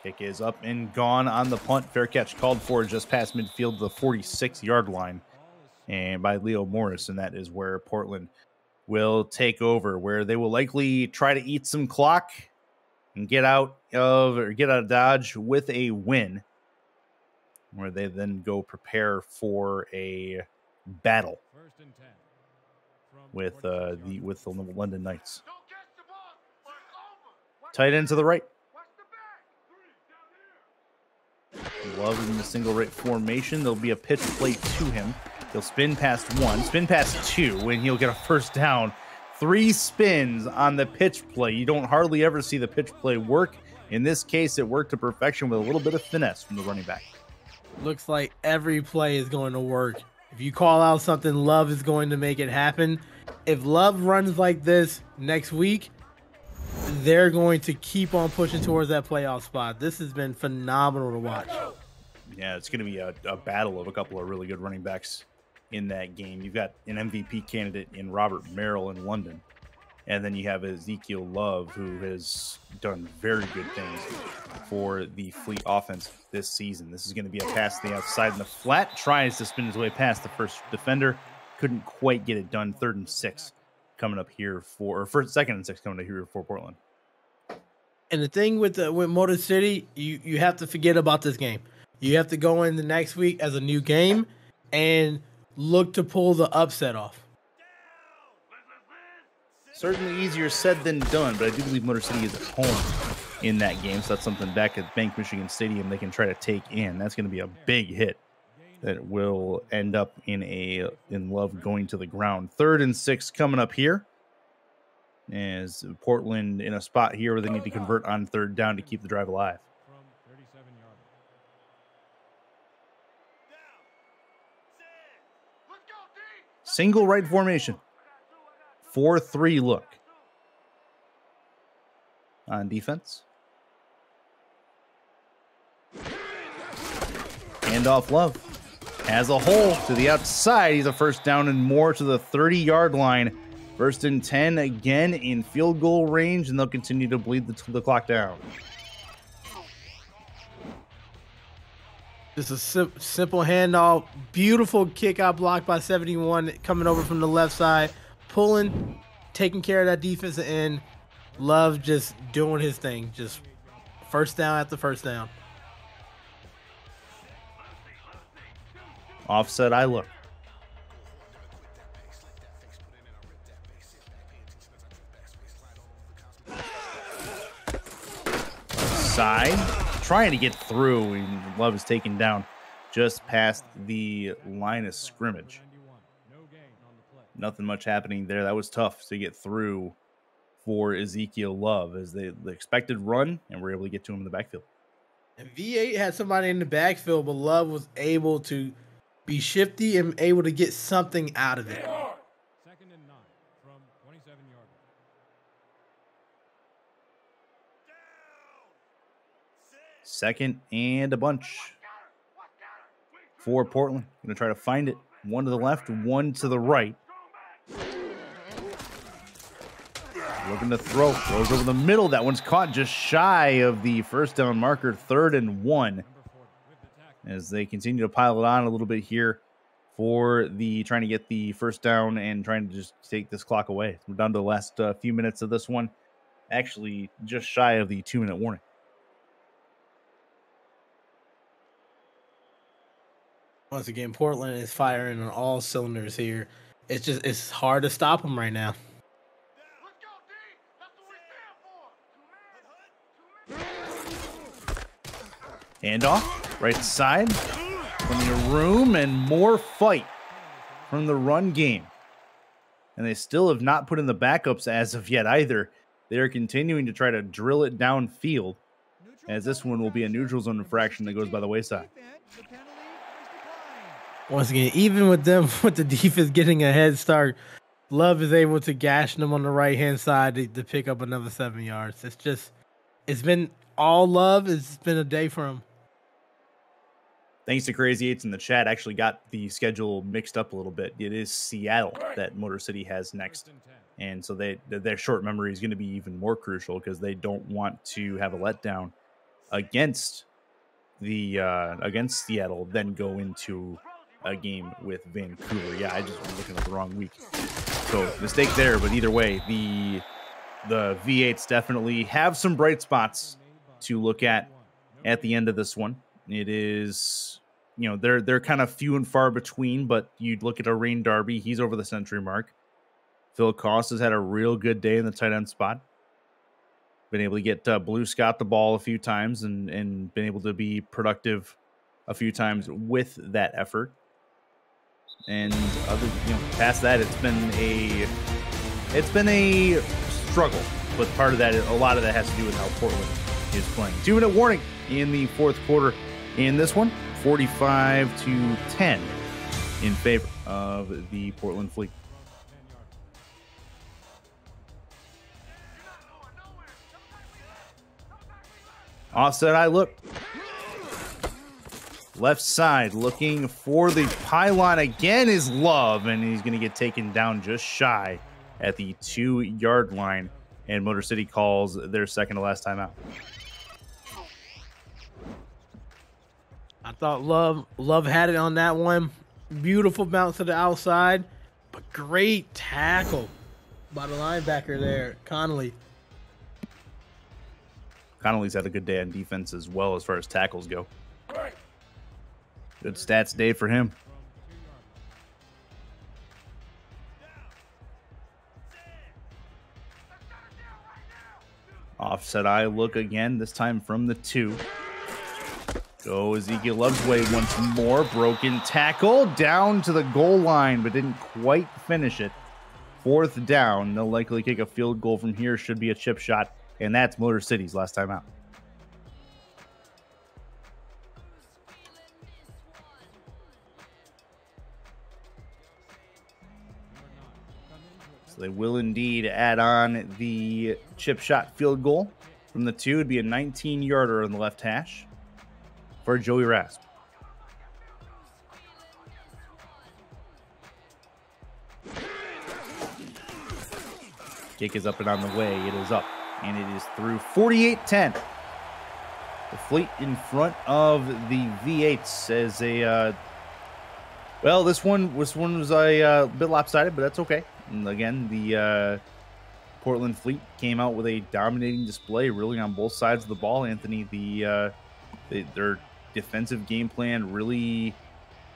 Kick is up and gone on the punt. Fair catch called for just past midfield to the 46-yard line, and by Leo Morris, and that is where Portland will take over, where they will likely try to eat some clock and get out of Dodge with a win, where they then go prepare for a battle with the London Knights. Tight end to the right. Loving the single right formation. There'll be a pitch play to him. He'll spin past 1, spin past 2, and he'll get a first down. 3 spins on the pitch play. You don't hardly ever see the pitch play work. In this case, it worked to perfection with a little bit of finesse from the running back. Looks like every play is going to work. If you call out something, Love is going to make it happen. If Love runs like this next week, they're going to keep on pushing towards that playoff spot. This has been phenomenal to watch. Yeah, it's going to be a battle of a couple of really good running backs in that game. You've got an MVP candidate in Robert Merrill in London, and then you have Ezekiel Love, who has done very good things for the Fleet offense this season. This is going to be a pass to the outside in the flat. Tries to spin his way past the first defender. Couldn't quite get it done. 3rd and 6 coming up here for, or first, 2nd and 6 coming up here for Portland. And the thing with Motor City, you have to forget about this game. You have to go in the next week as a new game and look to pull the upset off. Certainly easier said than done, but I do believe Motor City is at home in that game, so that's something back at Bank Michigan Stadium they can try to take in. That's going to be a big hit that will end up in Love going to the ground. 3rd and 6 coming up here, as Portland in a spot here where they need to convert on 3rd down to keep the drive alive. Single right formation. 4-3 look on defense. Handoff Love. As a hole to the outside. He's a first down and more to the 30-yard line First and 10 again in field goal range, and they'll continue to bleed the clock down. Just a simple handoff. Beautiful kick out block by 71 coming over from the left side. Pulling, taking care of that defensive end. Love just doing his thing. Just first down after first down. Offset I look. Side, trying to get through, and Love is taken down just past the line of scrimmage. Nothing much happening there. That was tough to get through for Ezekiel Love as the expected run, and we're able to get to him in the backfield. And V8 had somebody in the backfield, but Love was able to be shifty and able to get something out of it. 2nd and 9 from 27 yards. Second and a bunch for Portland. Going to try to find it. One to the left, one to the right. Looking to throw. Throws over the middle. That one's caught just shy of the first down marker. 3rd and 1. As they continue to pile it on a little bit here for the trying to get the first down and trying to just take this clock away. We're down to the last few minutes of this one. Actually, just shy of the 2-minute warning. Once again, Portland is firing on all cylinders here. It's hard to stop them right now. Handoff, right side, plenty of room and more fight from the run game. And they still have not put in the backups as of yet either. They are continuing to try to drill it downfield, as this one will be a neutral zone infraction that goes by the wayside. Once again, even with them, with the defense getting a head start, Love is able to gash them on the right-hand side to pick up another 7 yards. It's been all Love. It's been a day for him. Thanks to Crazy Eights in the chat, actually got the schedule mixed up a little bit. It is Seattle that Motor City has next. And so their short memory is going to be even more crucial because they don't want to have a letdown against Seattle, then go into a game with Vancouver. Yeah, I just was looking at the wrong week. So mistake there, but either way, the V8s definitely have some bright spots to look at the end of this one. It is, they're kind of few and far between, but you'd look at a Rain Darby, he's over the century mark. Phil Koss has had a real good day in the tight end spot. Been able to get Blue Scott the ball a few times and been able to be productive a few times with that effort. And past that, it's been a struggle. But part of that, a lot of that has to do with how Portland is playing. 2-minute warning in the fourth quarter in this one, 45-10 in favor of the Portland Fleet. Offset I look. Left side looking for the pylon again is Love, and he's going to get taken down just shy at the 2-yard line. And Motor City calls their second to last timeout. I thought Love had it on that one. Beautiful bounce to the outside, but great tackle by the linebacker there, Connolly. Connolly's had a good day on defense as well as far as tackles go. Good stats day for him. Offset I look again, this time from the 2. Go Ezekiel Love's way once more. Broken tackle down to the goal line, but didn't quite finish it. 4th down. They'll likely kick a field goal from here. Should be a chip shot. And that's Motor City's last time out. So they will indeed add on the chip shot field goal from the 2. It'd be a 19-yarder on the left hash for Joey Rasp. Kick is up and on the way. It is up, and it is through. 48-10. The Fleet in front of the V8s as a. Well, this one was a bit lopsided, but that's okay. And again, the Portland Fleet came out with a dominating display, really on both sides of the ball. Anthony, their defensive game plan really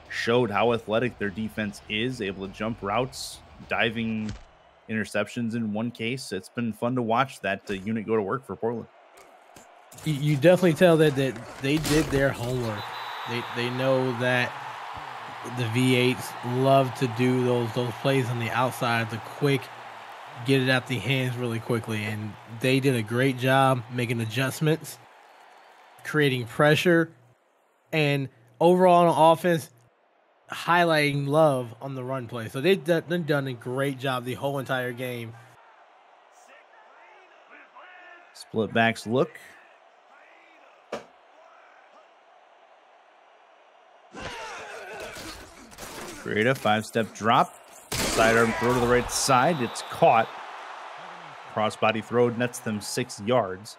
showed how athletic their defense is, able to jump routes, diving interceptions in one case. It's been fun to watch that unit go to work for Portland. You definitely tell that they did their homework. They know that the V8s love to do those plays on the outside, the quick, get it out the hands really quickly, and they did a great job making adjustments, creating pressure, and overall on offense, highlighting love on the run play. So they've done a great job the whole entire game. Split backs look. Create a 5-step drop. Sidearm throw to the right side. It's caught. Crossbody throw nets them 6 yards.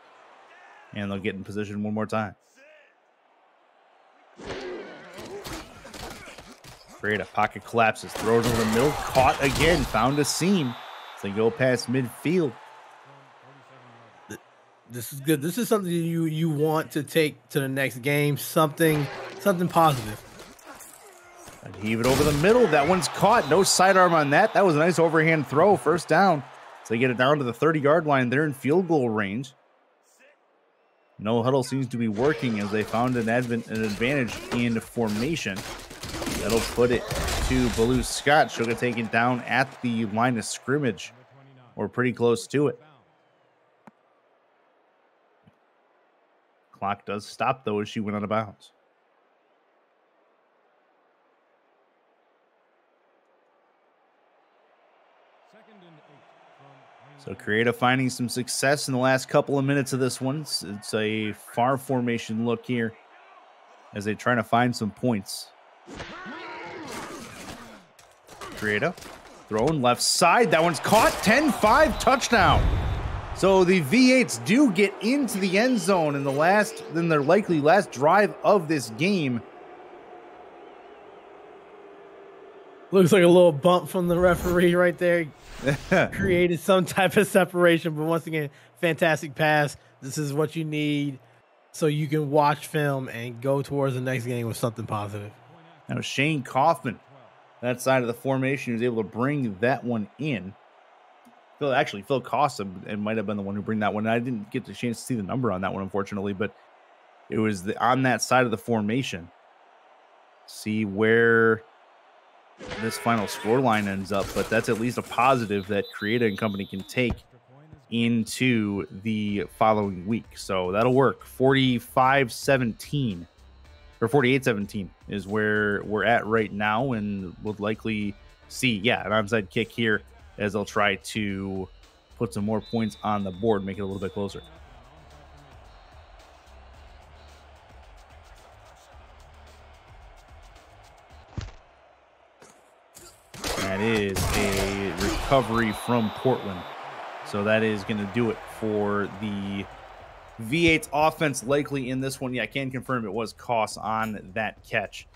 And they'll get in position one more time. Create a pocket collapses. Throw it over the middle. Caught again. Found a seam. So they go past midfield. This is good. This is something you want to take to the next game. Something positive. And heave it over the middle. That one's caught. No sidearm on that. That was a nice overhand throw. First down. So they get it down to the 30-yard line. They're in field goal range. No huddle seems to be working as they found an advantage in formation. That'll put it to Baloo Scott. She'll get taken down at the line of scrimmage, or pretty close to it. Clock does stop, though, as she went out of bounds. So Creative finding some success in the last couple of minutes of this one. It's a far formation look here as they try to find some points. Creative throwing left side. That one's caught. 10-5 touchdown. So the V8s do get into the end zone in their likely last drive of this game. Looks like a little bump from the referee right there. Created some type of separation, but once again, fantastic pass. This is what you need so you can watch film and go towards the next game with something positive. Now Shane Kaufman, that side of the formation, was able to bring that one in. Phil Costa might have been the one who bring that one. I didn't get the chance to see the number on that one, unfortunately, but it was on that side of the formation. See where this final score line ends up, but that's at least a positive that Creative and company can take into the following week. So that'll work. 45-17 or 48-17 is where we're at right now, and we'll likely see, an onside kick here as they'll try to put some more points on the board, make it a little bit closer. That is a recovery from Portland. So that is going to do it for the V8's offense likely in this one. Yeah, I can confirm it was Koss on that catch.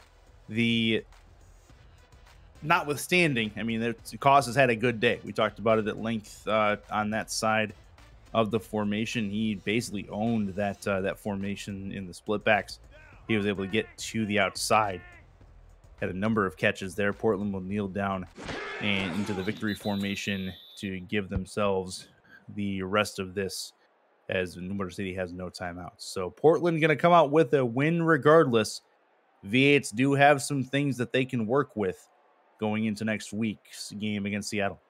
Notwithstanding, I mean, Koss has had a good day. We talked about it at length on that side of the formation. He basically owned that formation in the split backs. He was able to get to the outside. Had a number of catches there. Portland will kneel down and into the victory formation to give themselves the rest of this, as Motor City has no timeouts. So Portland going to come out with a win regardless. V8s do have some things that they can work with going into next week's game against Seattle.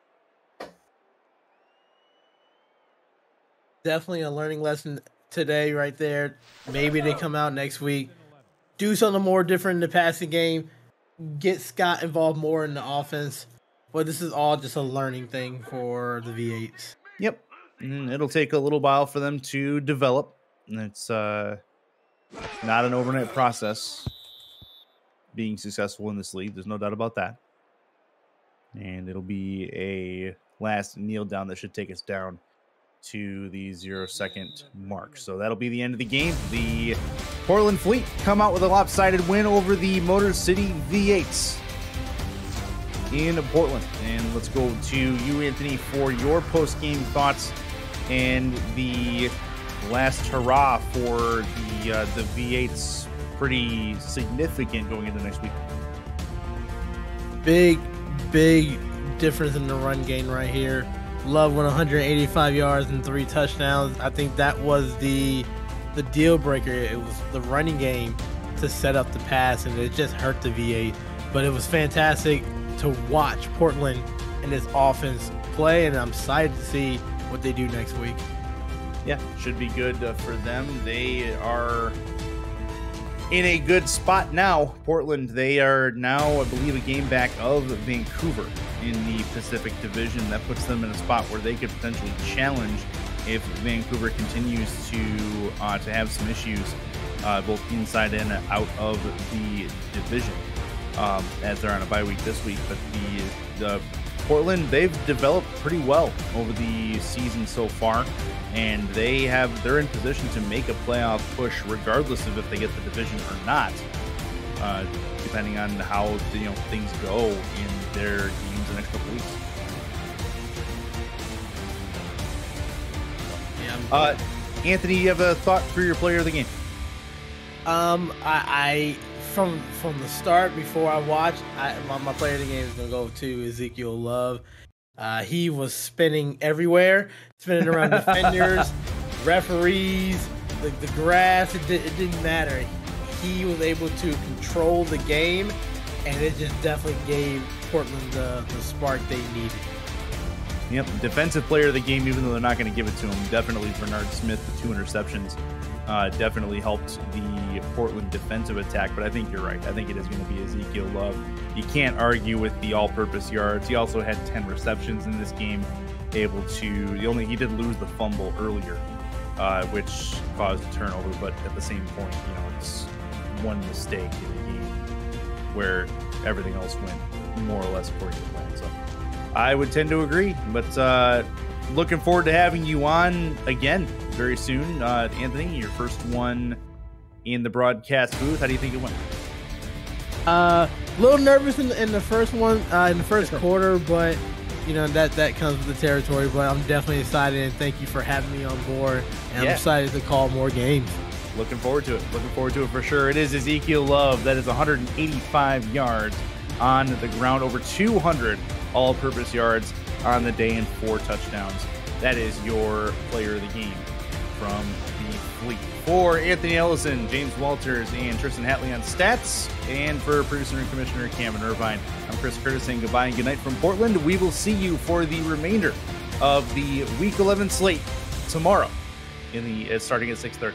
Definitely a learning lesson today right there. Maybe they come out next week, do something more different in the passing game, get Scott involved more in the offense. But this is all just a learning thing for the V8s. Yep. It'll take a little while for them to develop. It's not an overnight process being successful in this league. There's no doubt about that. And it'll be a last kneel down that should take us down to the 0-second mark. So that'll be the end of the game. The Portland Fleet come out with a lopsided win over the Motor City V8s in Portland. And let's go to you, Anthony, for your post-game thoughts and the last hurrah for the V8s. Pretty significant going into next week. Big difference in the run game right here. Love went 185 yards and 3 touchdowns. I think that was the deal breaker. It was the running game to set up the pass, and it just hurt the V8. But it was fantastic to watch Portland and this offense play, and I'm excited to see what they do next week. Yeah, should be good for them. They are in a good spot now. Portland, they are now, I believe, a game back of Vancouver in the Pacific Division. That puts them in a spot where they could potentially challenge if Vancouver continues to have some issues both inside and out of the division, as they're on a bye week this week. But the Portland, they've developed pretty well over the season so far, and they're in position to make a playoff push regardless of if they get the division or not, depending on how things go in their games the next couple weeks. Yeah. Anthony, you have a thought for your player of the game? I from the start, before I watched, my player of the game is gonna go to Ezekiel Love. He was spinning everywhere, spinning around defenders, referees, the grass. It didn't matter. He was able to control the game, and it just definitely gave Portland the spark they needed. Yep, defensive player of the game, even though they're not going to give it to him. Definitely Bernard Smith, the 2 interceptions, definitely helped the Portland defensive attack. But I think you're right. I think it is going to be Ezekiel Love. You can't argue with the all-purpose yards. He also had 10 receptions in this game. He did lose the fumble earlier, which caused a turnover. But at the same point, it's one mistake in a game where everything else went more or less according to plan. So I would tend to agree, but looking forward to having you on again very soon. Anthony, your first one in the broadcast booth. How do you think it went? A little nervous in the first one, in the first quarter, but that comes with the territory. But I'm definitely excited, and thank you for having me on board. And I'm excited to call more games. Looking forward to it. Looking forward to it for sure. It is Ezekiel Love. That is 185 yards on the ground, over 200 all-purpose yards on the day, and 4 touchdowns. That is your player of the game from the Fleet. For Anthony Ellison, James Walters, and Tristan Hatley on stats, and for producer and commissioner Cameron Irvine, I'm Chris Curtis saying goodbye and good night from Portland. We will see you for the remainder of the Week 11 slate tomorrow starting at 6:30.